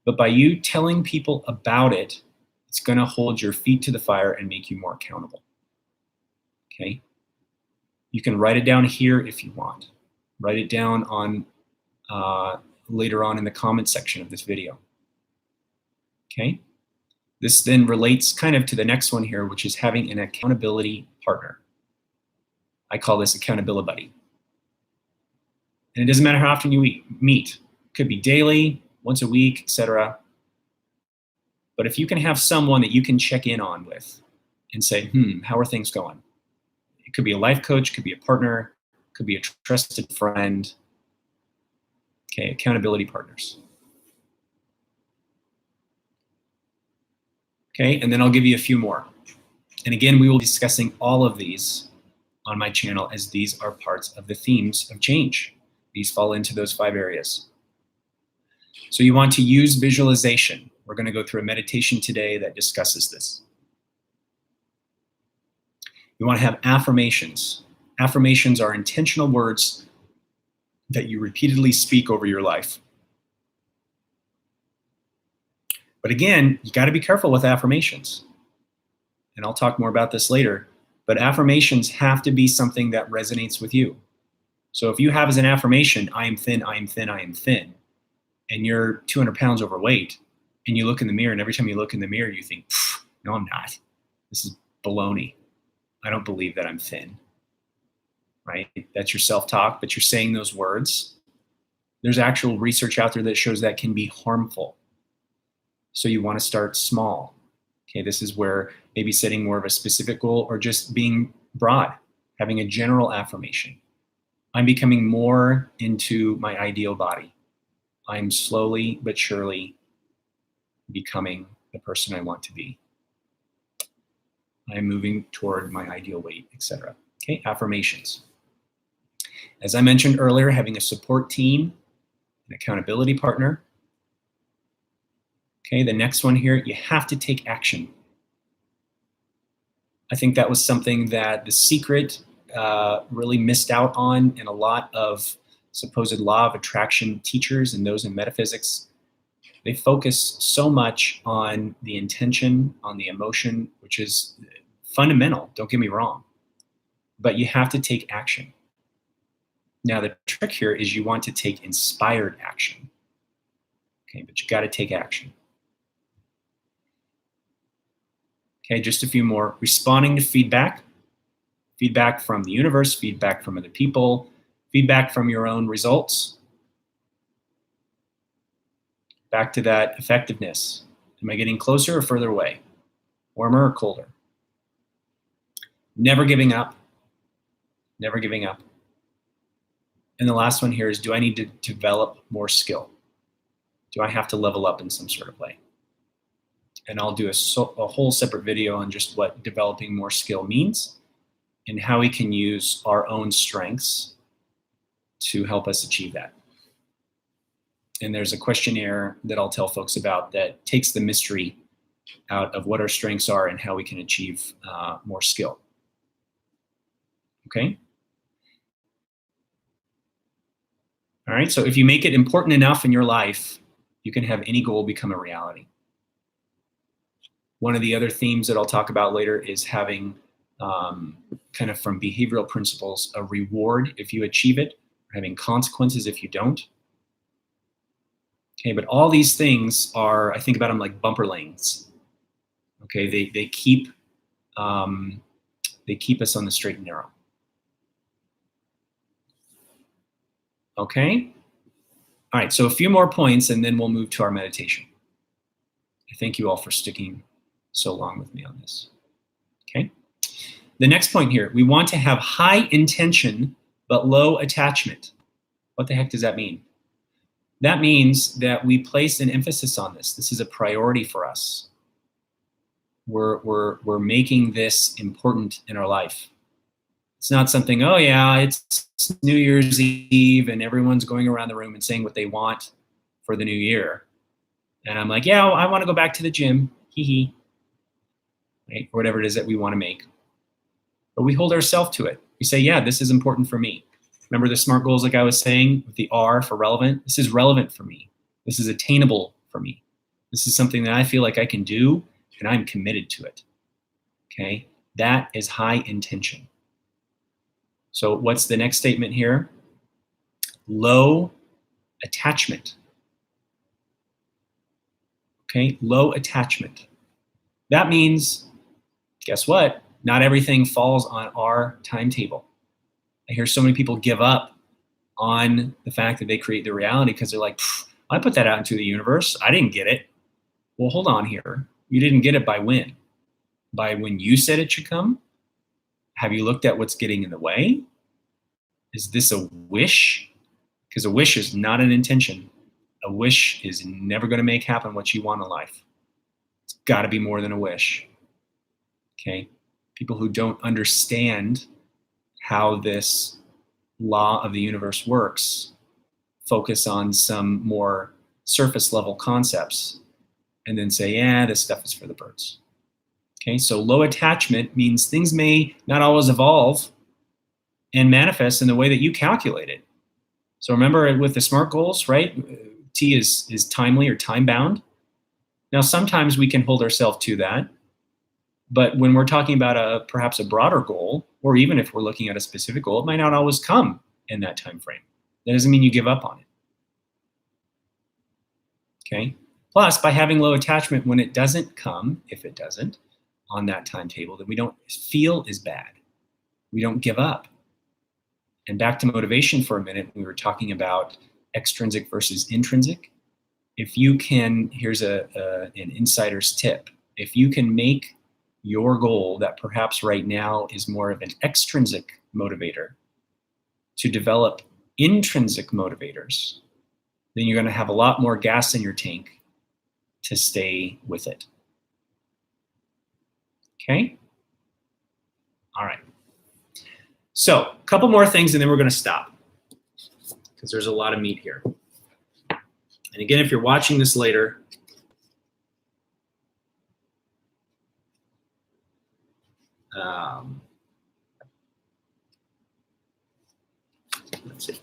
Speaker 1: but by you telling people about it, it's going to hold your feet to the fire and make you more accountable. Okay? You can write it down here if you want. Write it down on later on in the comment section of this video. Okay. This then relates kind of to the next one here, which is having an accountability partner. I call this accountability buddy. And it doesn't matter how often you meet. It could be daily, once a week, etc. But if you can have someone that you can check in on with and say, how are things going? It could be a life coach, could be a partner, could be a trusted friend. Okay, accountability partners. Okay, and then I'll give you a few more. And again, we will be discussing all of these on my channel as these are parts of the themes of change. These fall into those 5 areas. So you want to use visualization. We're going to go through a meditation today that discusses this. You want to have affirmations. Affirmations are intentional words that you repeatedly speak over your life. But again, you got to be careful with affirmations. And I'll talk more about this later. But affirmations have to be something that resonates with you. So if you have as an affirmation, I am thin, I am thin, I am thin, and you're 200 pounds overweight, and you look in the mirror, and every time you look in the mirror, you think, no, I'm not. This is baloney. I don't believe that I'm thin, right? That's your self-talk, but you're saying those words. There's actual research out there that shows that can be harmful. So you want to start small. Okay, this is where maybe setting more of a specific goal or just being broad, having a general affirmation. I'm becoming more into my ideal body. I'm slowly but surely becoming the person I want to be. I'm moving toward my ideal weight, etc. Okay, affirmations. As I mentioned earlier, having a support team, an accountability partner. Okay, the next one here, you have to take action. I think that was something that The Secret really missed out on, and a lot of supposed law of attraction teachers and those in metaphysics, they focus so much on the intention, on the emotion, which is fundamental, don't get me wrong, but you have to take action. Now, the trick here is you want to take inspired action, okay, but you got to take action. Okay, just a few more. Responding to feedback, feedback from the universe, feedback from other people, feedback from your own results. Back to that effectiveness. Am I getting closer or further away? Warmer or colder? Never giving up. Never giving up. And the last one here is, do I need to develop more skill? Do I have to level up in some sort of way? And I'll do a whole separate video on just what developing more skill means and how we can use our own strengths to help us achieve that. And there's a questionnaire that I'll tell folks about that takes the mystery out of what our strengths are and how we can achieve more skill. Okay? All right, so if you make it important enough in your life, you can have any goal become a reality. One of the other themes that I'll talk about later is having, kind of from behavioral principles, a reward if you achieve it, or having consequences if you don't. Okay, but all these things are, I think about them like bumper lanes. Okay, they keep us on the straight and narrow. Okay? All right, so a few more points and then we'll move to our meditation. I thank you all for sticking so long with me on this. Okay? The next point here, we want to have high intention but low attachment. What the heck does that mean? That means that we place an emphasis on this. This is a priority for us. We're making this important in our life. It's not something, oh yeah, it's New Year's Eve and everyone's going around the room and saying what they want for the new year. And I'm like, yeah, well, I want to go back to the gym, hee, right? Or whatever it is that we want to make. But we hold ourselves to it. We say, yeah, this is important for me. Remember the SMART goals, like I was saying, with the R for relevant? This is relevant for me. This is attainable for me. This is something that I feel like I can do, and I'm committed to it. Okay? That is high intention. So what's the next statement here? Low attachment. Okay, low attachment. That means, guess what? Not everything falls on our timetable. I hear so many people give up on the fact that they create their reality because they're like, I put that out into the universe. I didn't get it. Well, hold on here. You didn't get it by when? By when you said it should come? Have you looked at what's getting in the way? Is this a wish? Because a wish is not an intention. A wish is never going to make happen what you want in life. It's got to be more than a wish. Okay? People who don't understand how this law of the universe works focus on some more surface level concepts and then say, yeah, this stuff is for the birds. Okay, so low attachment means things may not always evolve and manifest in the way that you calculate it. So remember with the SMART goals, right? T is timely or time bound. Now, sometimes we can hold ourselves to that. But when we're talking about perhaps a broader goal, or even if we're looking at a specific goal, it might not always come in that time frame. That doesn't mean you give up on it. Okay. Plus, by having low attachment, when it doesn't come, if it doesn't, on that timetable, then we don't feel as bad. We don't give up. And back to motivation for a minute, we were talking about extrinsic versus intrinsic. If you can, here's an insider's tip. If you can make your goal that perhaps right now is more of an extrinsic motivator to develop intrinsic motivators, then you're going to have a lot more gas in your tank to stay with it. Okay? All right. So a couple more things and then we're going to stop because there's a lot of meat here. And again, if you're watching this later, let's see.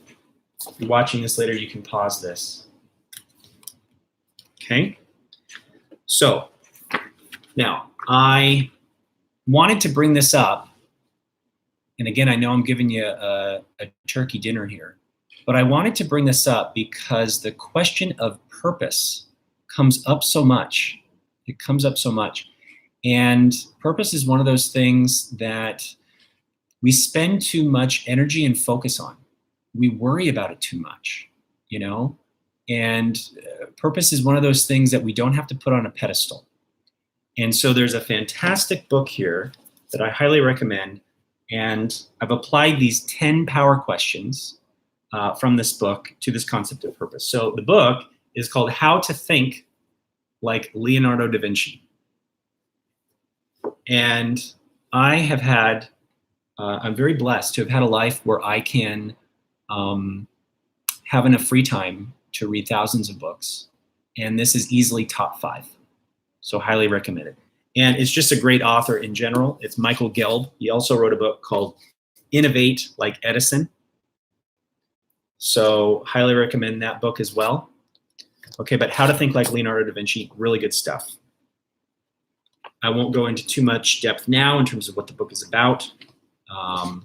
Speaker 1: If you're watching this later, you can pause this. Okay? So now I wanted to bring this up. And again, I know I'm giving you a turkey dinner here, but I wanted to bring this up because the question of purpose comes up so much. It comes up so much. And purpose is one of those things that we spend too much energy and focus on. We worry about it too much, you know? And purpose is one of those things that we don't have to put on a pedestal. And so there's a fantastic book here that I highly recommend. And I've applied these 10 power questions from this book to this concept of purpose. So the book is called How to Think Like Leonardo da Vinci. And I have had, I'm very blessed to have had a life where I can have enough free time to read thousands of books. And this is easily top 5. So highly recommend it. And it's just a great author in general. It's Michael Gelb. He also wrote a book called Innovate Like Edison. So highly recommend that book as well. Okay, but How to Think Like Leonardo da Vinci, really good stuff. I won't go into too much depth now in terms of what the book is about. And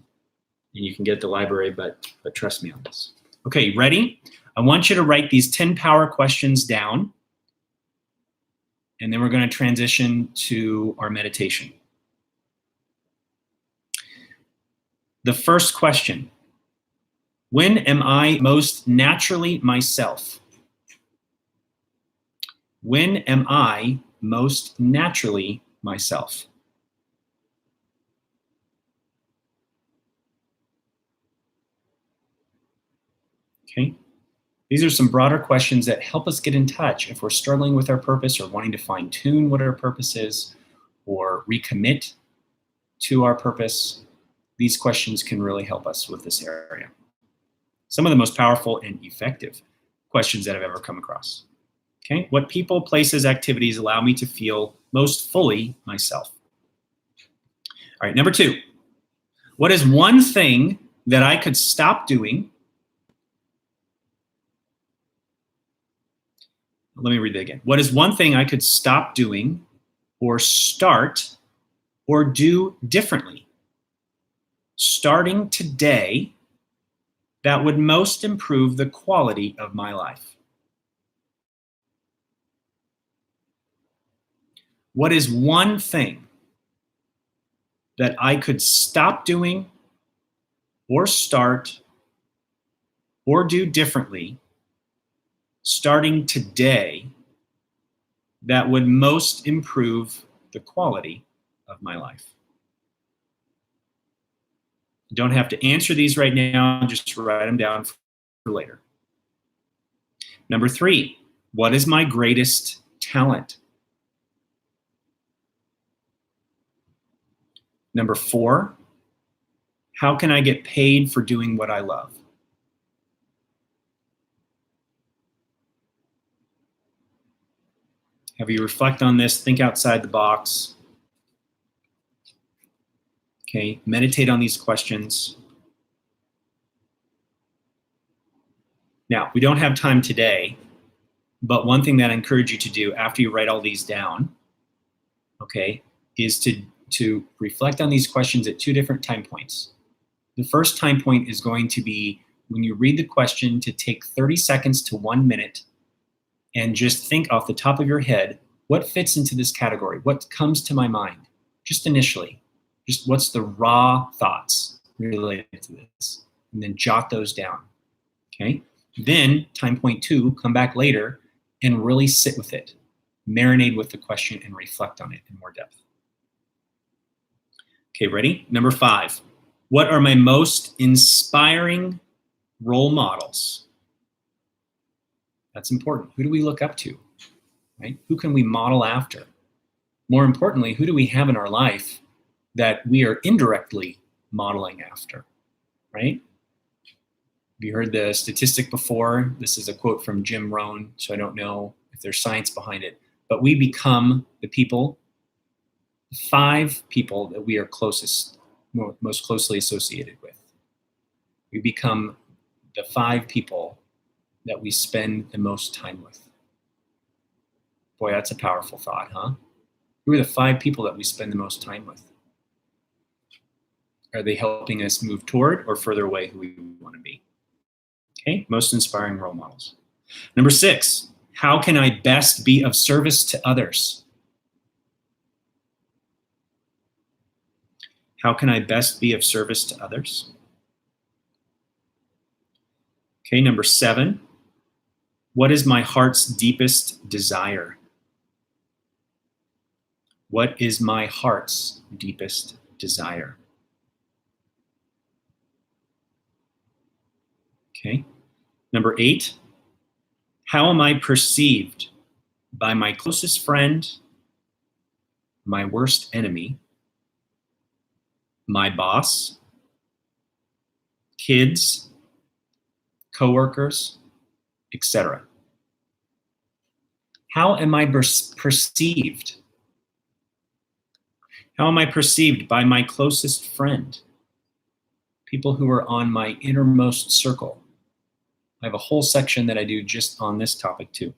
Speaker 1: you can get it at the library, but trust me on this. Okay, ready? I want you to write these 10 power questions down. And then we're going to transition to our meditation. The first question, when am I most naturally myself? When am I most naturally myself? Okay. These are some broader questions that help us get in touch if we're struggling with our purpose or wanting to fine tune what our purpose is or recommit to our purpose. These questions can really help us with this area. Some of the most powerful and effective questions that I've ever come across. Okay, what people, places, activities allow me to feel most fully myself? All right, number 2. What is one thing that I could stop doing? Let me read that again. What is one thing I could stop doing or start or do differently starting today that would most improve the quality of my life? What is one thing that I could stop doing or start or do differently starting today that would most improve the quality of my life? You don't have to answer these right now, just write them down for later. Number 3, what is my greatest talent? Number 4, how can I get paid for doing what I love? Have you reflect on this, think outside the box. Okay, meditate on these questions. Now, we don't have time today, but one thing that I encourage you to do after you write all these down, okay, is to reflect on these questions at 2 different time points. The first time point is going to be when you read the question to take 30 seconds to 1 minute and just think off the top of your head, what fits into this category? What comes to my mind? Just initially, just what's the raw thoughts related to this? And then jot those down, okay? Then time point 2, come back later and really sit with it. Marinate with the question and reflect on it in more depth. Okay, ready? Number 5, what are my most inspiring role models? That's important. Who do we look up to, right? Who can we model after? More importantly, who do we have in our life that we are indirectly modeling after, right? Have you heard the statistic before? This is a quote from Jim Rohn, so I don't know if there's science behind it, but we become the people, 5 people that we are most closely associated with. We become the 5 people that we spend the most time with. Boy, that's a powerful thought, huh? Who are the 5 people that we spend the most time with? Are they helping us move toward or further away who we want to be? Okay, most inspiring role models. Number 6, how can I best be of service to others? How can I best be of service to others? Okay, number 7, what is my heart's deepest desire? What is my heart's deepest desire? Okay. Number 8, how am I perceived by my closest friend, my worst enemy, my boss, kids, coworkers, etc.? How am I perceived? How am I perceived by my closest friend? People who are on my innermost circle. I have a whole section that I do just on this topic too.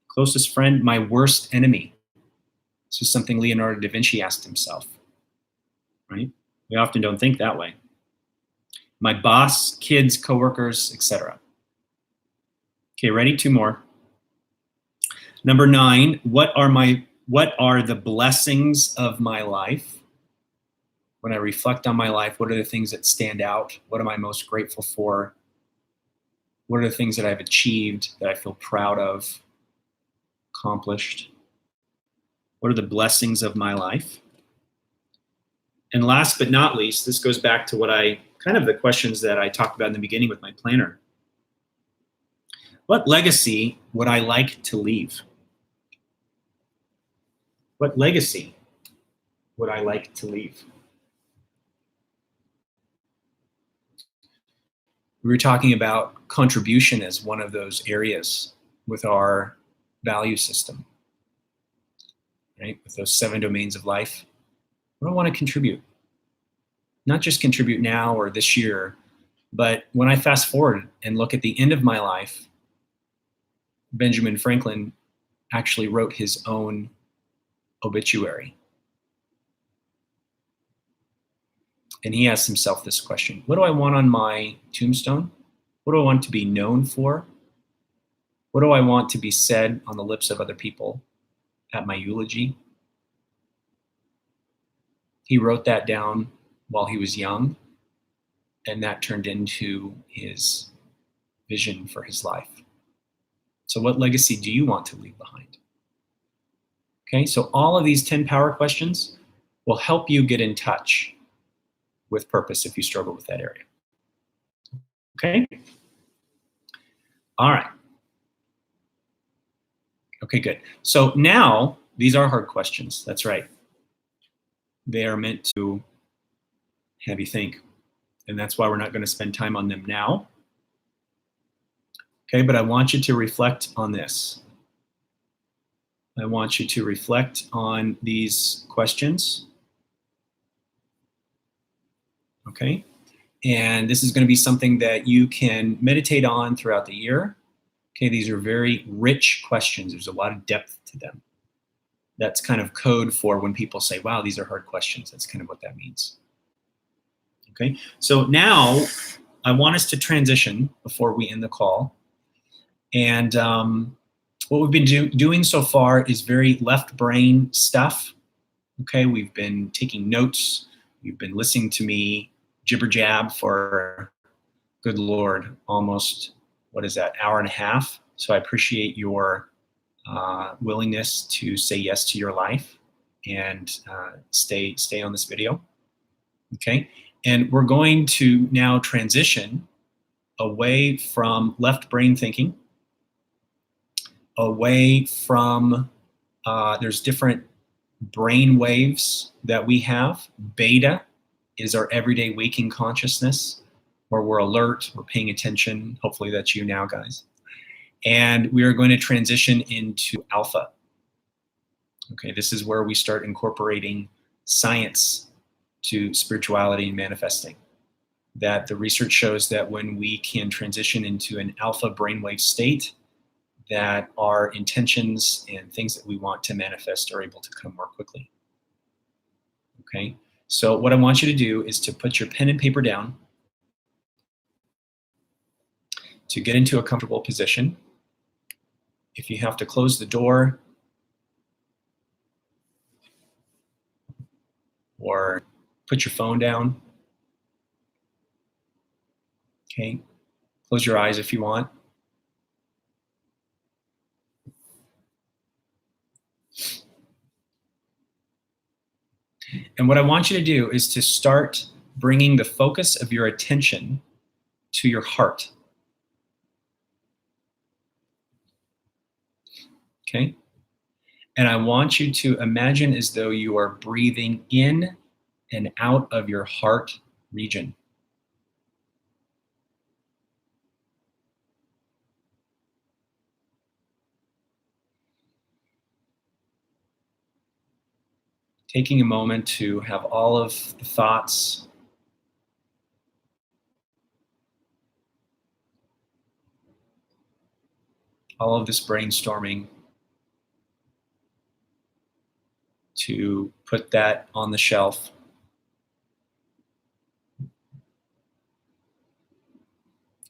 Speaker 1: Closest friend, my worst enemy. This is something Leonardo da Vinci asked himself, right? We often don't think that way. My boss, kids, coworkers, etc. Okay, ready? 2 more. Number 9, what are the blessings of my life? When I reflect on my life, what are the things that stand out? What am I most grateful for? What are the things that I've achieved that I feel proud of, accomplished? What are the blessings of my life? And last but not least, this goes back to the questions that I talked about in the beginning with my planner. What legacy would I like to leave? What legacy would I like to leave? We were talking about contribution as one of those areas with our value system, right? With those 7 domains of life. What do I want to contribute? Not just contribute now or this year, but when I fast forward and look at the end of my life, Benjamin Franklin actually wrote his own obituary. And he asked himself this question: what do I want on my tombstone? What do I want to be known for? What do I want to be said on the lips of other people? at my eulogy. He wrote that down while he was young, and that turned into his vision for his life. So what legacy do you want to leave behind? Okay, so all of these 10 power questions will help you get in touch with purpose if you struggle with that area. Okay? All right. Okay, good. So now, these are hard questions. That's right. They are meant to have you think. And that's why we're not going to spend time on them now. Okay, but I want you to reflect on this. I want you to reflect on these questions. Okay, and this is going to be something that you can meditate on throughout the year. Okay, these are very rich questions. There's a lot of depth to them. That's kind of code for when people say, wow, these are hard questions. That's kind of what that means. Okay, so now I want us to transition before we end the call. And what we've been doing so far is very left brain stuff. Okay, we've been taking notes. You've been listening to me jibber jab for, good Lord, almost, what is that, hour and a half. So I appreciate your willingness to say yes to your life and stay on this video. Okay, and we're going to now transition away from left brain thinking, away from, there's different brain waves that we have. Beta is our everyday waking consciousness, where we're alert, we're paying attention. Hopefully that's you now, guys. And we are going to transition into alpha. Okay, this is where we start incorporating science to spirituality and manifesting. That the research shows that when we can transition into an alpha brainwave state, that our intentions and things that we want to manifest are able to come more quickly. Okay, so what I want you to do is to put your pen and paper down, to get into a comfortable position. If you have to close the door or put your phone down, okay, close your eyes if you want. And what I want you to do is to start bringing the focus of your attention to your heart. Okay? And I want you to imagine as though you are breathing in and out of your heart region. Taking a moment to have all of the thoughts, all of this brainstorming, to put that on the shelf.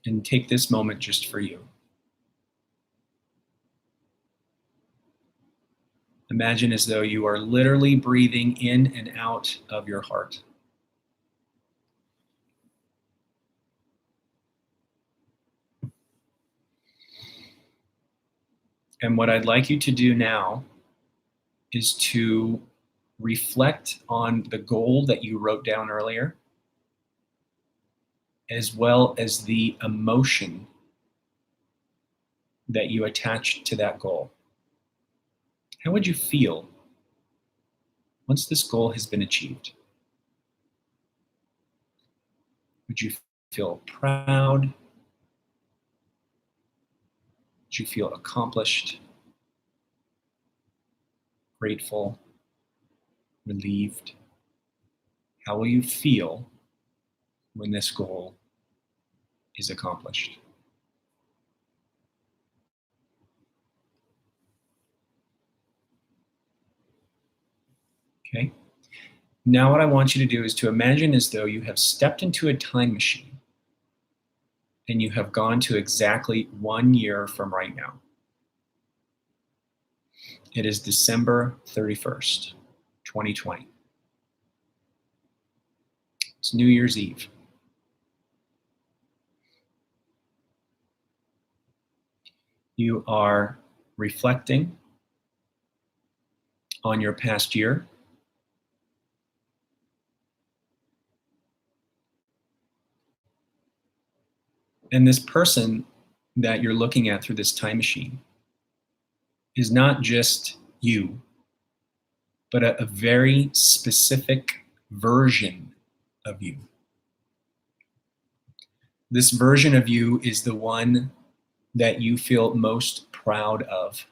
Speaker 1: And take this moment just for you. Imagine as though you are literally breathing in and out of your heart. And what I'd like you to do now is to reflect on the goal that you wrote down earlier, as well as the emotion that you attached to that goal. How would you feel once this goal has been achieved? Would you feel proud? Would you feel accomplished, grateful, relieved? How will you feel when this goal is accomplished? Okay. Now what I want you to do is to imagine as though you have stepped into a time machine and you have gone to exactly 1 year from right now. It is December 31st, 2020. It's New Year's Eve. You are reflecting on your past year. And this person that you're looking at through this time machine is not just you, but a very specific version of you. This version of you is the one that you feel most proud of.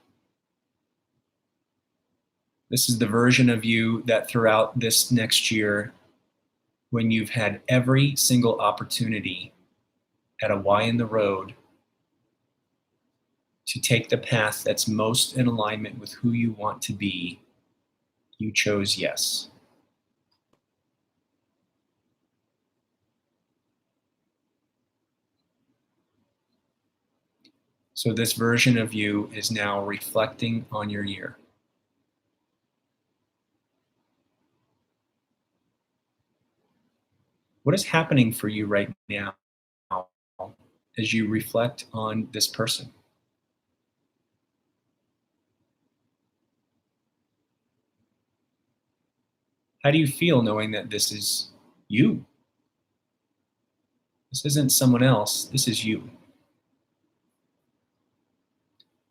Speaker 1: This is the version of you that throughout this next year, when you've had every single opportunity at a Y in the road to take the path that's most in alignment with who you want to be, you chose yes. So this version of you is now reflecting on your year. What is happening for you right now as you reflect on this person? How do you feel knowing that this is you? This isn't someone else, this is you.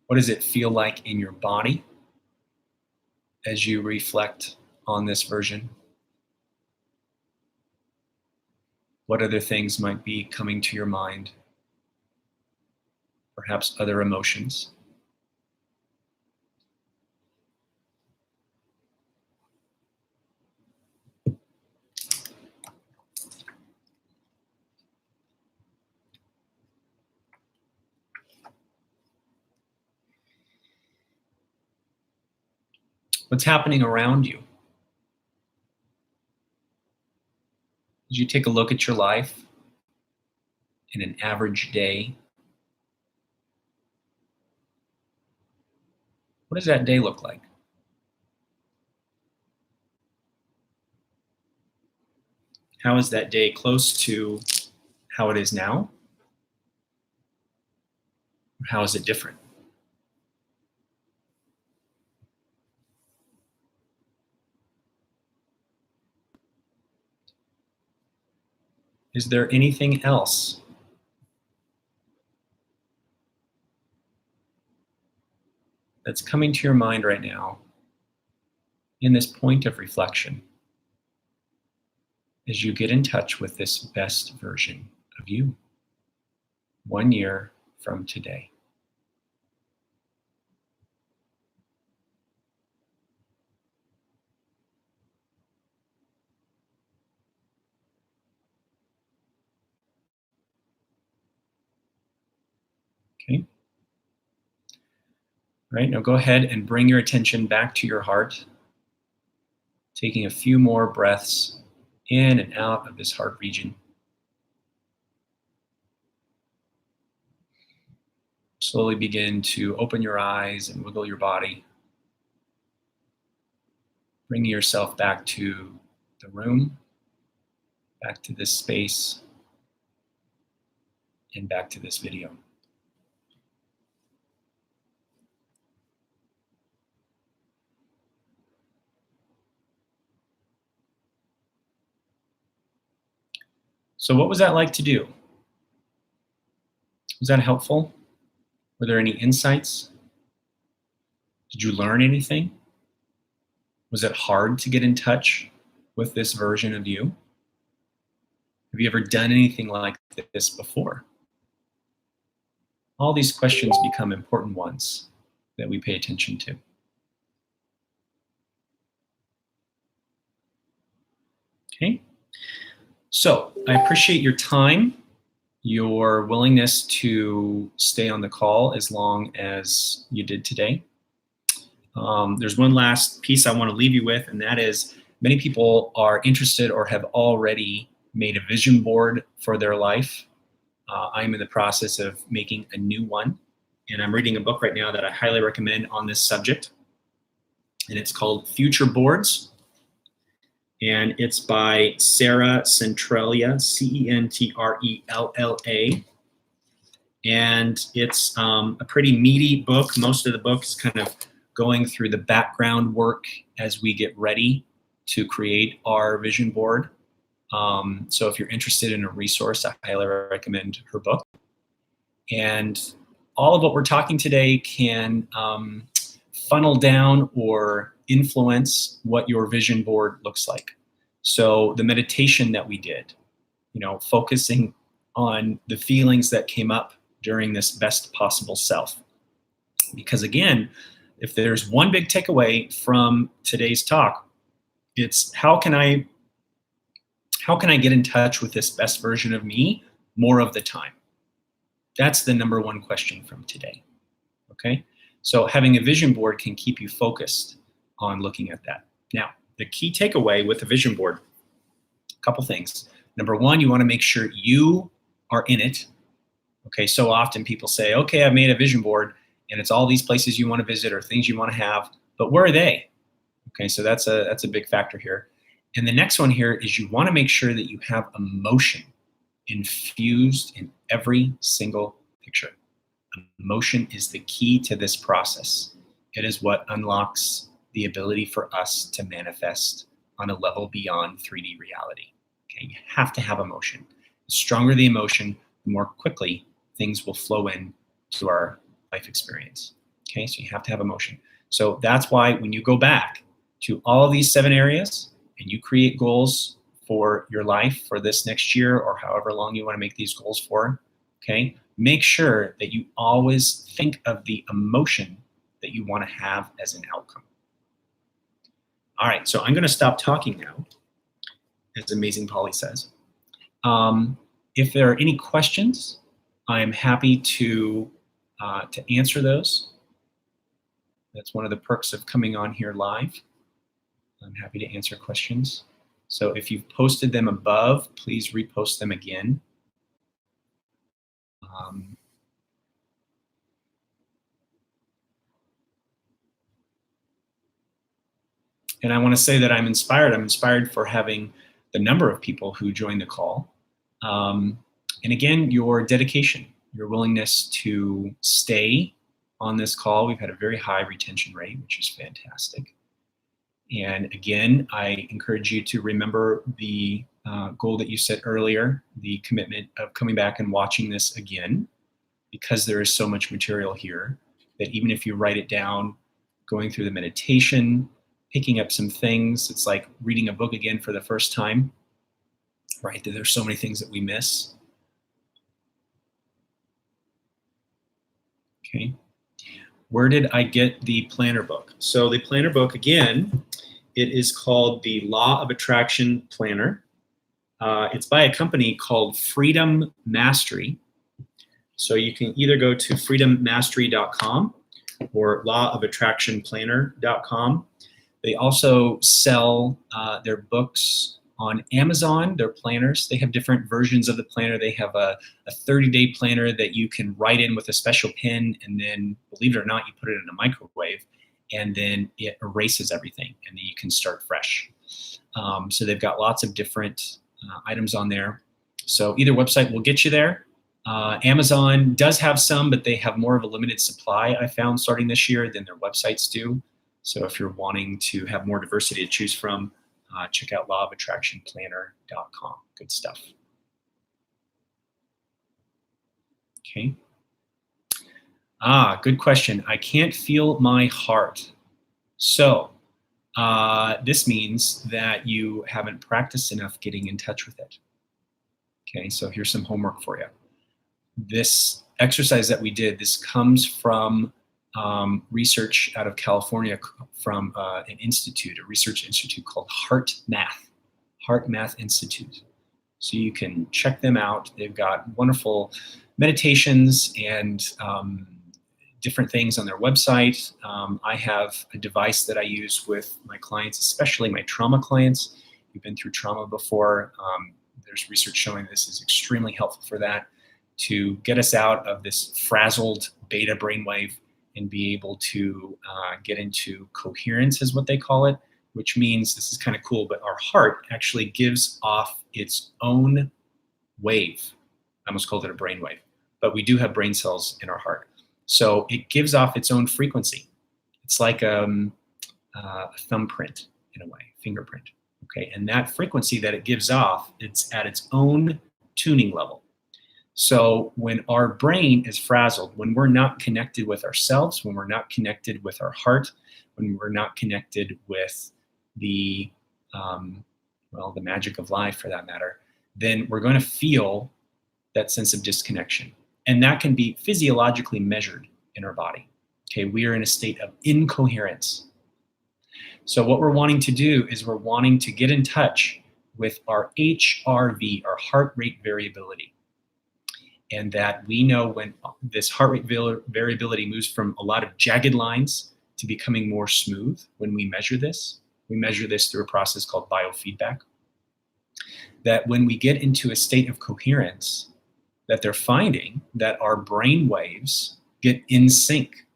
Speaker 1: What does it feel like in your body as you reflect on this version? What other things might be coming to your mind? Perhaps other emotions. What's happening around you? As you take a look at your life in an average day, what does that day look like? How is that day close to how it is now? Or how is it different? Is there anything else that's coming to your mind right now in this point of reflection as you get in touch with this best version of you 1 year from today? Okay. All right, now go ahead and bring your attention back to your heart, taking a few more breaths in and out of this heart region. Slowly begin to open your eyes and wiggle your body, bringing yourself back to the room, back to this space, and back to this video. So what was that like to do? Was that helpful? Were there any insights? Did you learn anything? Was it hard to get in touch with this version of you? Have you ever done anything like this before? All these questions become important ones that we pay attention to. Okay, so I appreciate your time, your willingness to stay on the call as long as you did today. There's one last piece I want to leave you with, and that is many people are interested or have already made a vision board for their life. I'm in the process of making a new one, and I'm reading a book right now that I highly recommend on this subject. and it's called Future Boards. And it's by Sarah Centrella, Centrella. And it's a pretty meaty book. Most of the book is kind of going through the background work as we get ready to create our vision board. So if you're interested in a resource, I highly recommend her book. And all of what we're talking today can funnel down or influence what your vision board looks like. So the meditation that we did, focusing on the feelings that came up during this best possible self. Because again, if there's one big takeaway from today's talk, it's how can I get in touch with this best version of me more of the time? That's the number one question from today. Okay? So having a vision board can keep you focused on looking at that. Now, the key takeaway with a vision board, a couple things. Number one, you want to make sure you are in it. Okay, so often people say, okay, I've made a vision board and it's all these places you want to visit or things you want to have, but where are they? Okay, so that's a big factor here. And the next one here is you want to make sure that you have emotion infused in every single picture. Emotion is the key to this process. It is what unlocks the ability for us to manifest on a level beyond 3D reality. Okay, you have to have emotion. The stronger the emotion, the more quickly things will flow in to our life experience. Okay, so you have to have emotion. So that's why when you go back to all of these 7 areas and you create goals for your life for this next year or however long you want to make these goals for, okay, make sure that you always think of the emotion that you want to have as an outcome. All right, so I'm going to stop talking now, as Amazing Polly says. If there are any questions, I am happy to answer those. That's one of the perks of coming on here live. I'm happy to answer questions. So if you've posted them above, please repost them again. And I want to say that I'm inspired. I'm inspired for having the number of people who joined the call. And again, your dedication, your willingness to stay on this call. We've had a very high retention rate, which is fantastic. And again, I encourage you to remember the goal that you set earlier, the commitment of coming back and watching this again, because there is so much material here that even if you write it down, going through the meditation, picking up some things, it's like reading a book again for the first time, right? There's so many things that we miss. Okay. Where did I get the planner book? So the planner book, again, it is called the Law of Attraction Planner. It's by a company called Freedom Mastery. So you can either go to freedommastery.com or lawofattractionplanner.com. They also sell their books on Amazon, their planners. They have different versions of the planner. They have a 30-day planner that you can write in with a special pen, and then, believe it or not, you put it in a microwave, and then it erases everything, and then you can start fresh. So they've got lots of different items on there. So either website will get you there. Amazon does have some, but they have more of a limited supply, I found, starting this year than their websites do. So if you're wanting to have more diversity to choose from, check out lawofattractionplanner.com. Good stuff. Okay. Good question. I can't feel my heart. So this means that you haven't practiced enough getting in touch with it. Okay, so here's some homework for you. This exercise that we did, this comes from research out of California from an institute, a research institute called Heart Math Institute. So you can check them out. They've got wonderful meditations and different things on their website. I have a device that I use with my clients, especially my trauma clients who've been through trauma before. There's research showing this is extremely helpful for that, to get us out of this frazzled beta brainwave and be able to get into coherence, is what they call it, which means, this is kind of cool, but our heart actually gives off its own wave. I almost called it a brain wave, but we do have brain cells in our heart. So it gives off its own frequency. It's like a thumbprint in a way, fingerprint. Okay, and that frequency that it gives off, it's at its own tuning level. So when our brain is frazzled, when we're not connected with ourselves, when we're not connected with our heart, when we're not connected with the the magic of life, for that matter, then we're going to feel that sense of disconnection. And that can be physiologically measured in our body. Okay, we are in a state of incoherence. So what we're wanting to do is we're wanting to get in touch with our HRV, our heart rate variability. And that we know when this heart rate variability moves from a lot of jagged lines to becoming more smooth when we measure this. We measure this through a process called biofeedback. That when we get into a state of coherence, that they're finding that our brain waves get in sync,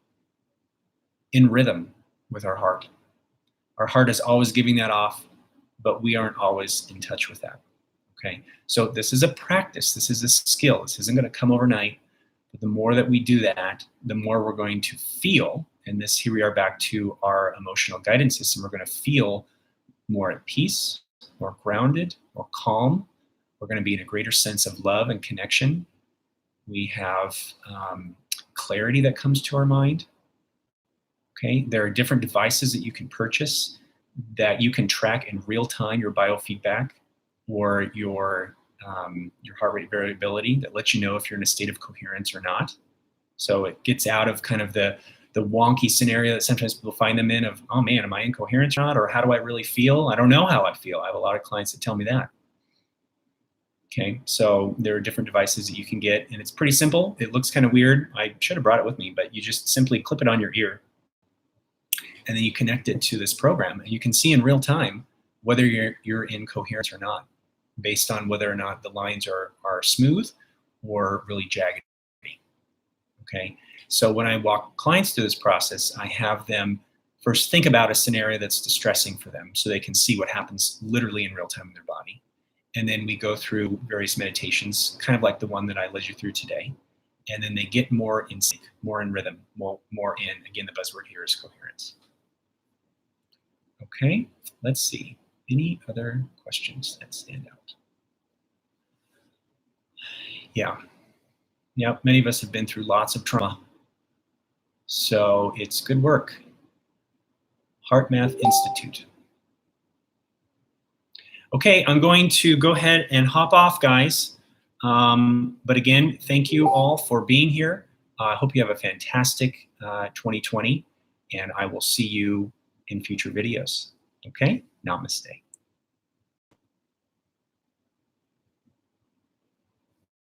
Speaker 1: in rhythm with our heart. Our heart is always giving that off, but we aren't always in touch with that. Okay, so this is a practice. This is a skill. This isn't going to come overnight. But the more that we do that, the more we're going to feel. And this, here we are back to our emotional guidance system. We're going to feel more at peace, more grounded, more calm. We're going to be in a greater sense of love and connection. We have clarity that comes to our mind. Okay, there are different devices that you can purchase that you can track in real time your biofeedback or your heart rate variability that lets you know if you're in a state of coherence or not. So it gets out of kind of the wonky scenario that sometimes people find them in of, oh man, am I incoherent or not? Or how do I really feel? I don't know how I feel. I have a lot of clients that tell me that. Okay, so there are different devices that you can get, and it's pretty simple. It looks kind of weird. I should have brought it with me, but you just simply clip it on your ear, and then you connect it to this program, and you can see in real time whether you're in coherence or not, based on whether or not the lines are smooth or really jagged. Okay, so when I walk clients through this process, I have them first think about a scenario that's distressing for them so they can see what happens literally in real time in their body. And then we go through various meditations, kind of like the one that I led you through today. And then they get more in sync, more in rhythm, more in, again, the buzzword here is coherence. Okay, let's see. Any other questions that stand out? Yeah, many of us have been through lots of trauma. So it's good work. Heart Math Institute. Okay, I'm going to go ahead and hop off, guys. But again, thank you all for being here. I hope you have a fantastic 2020, and I will see you in future videos. Okay, namaste.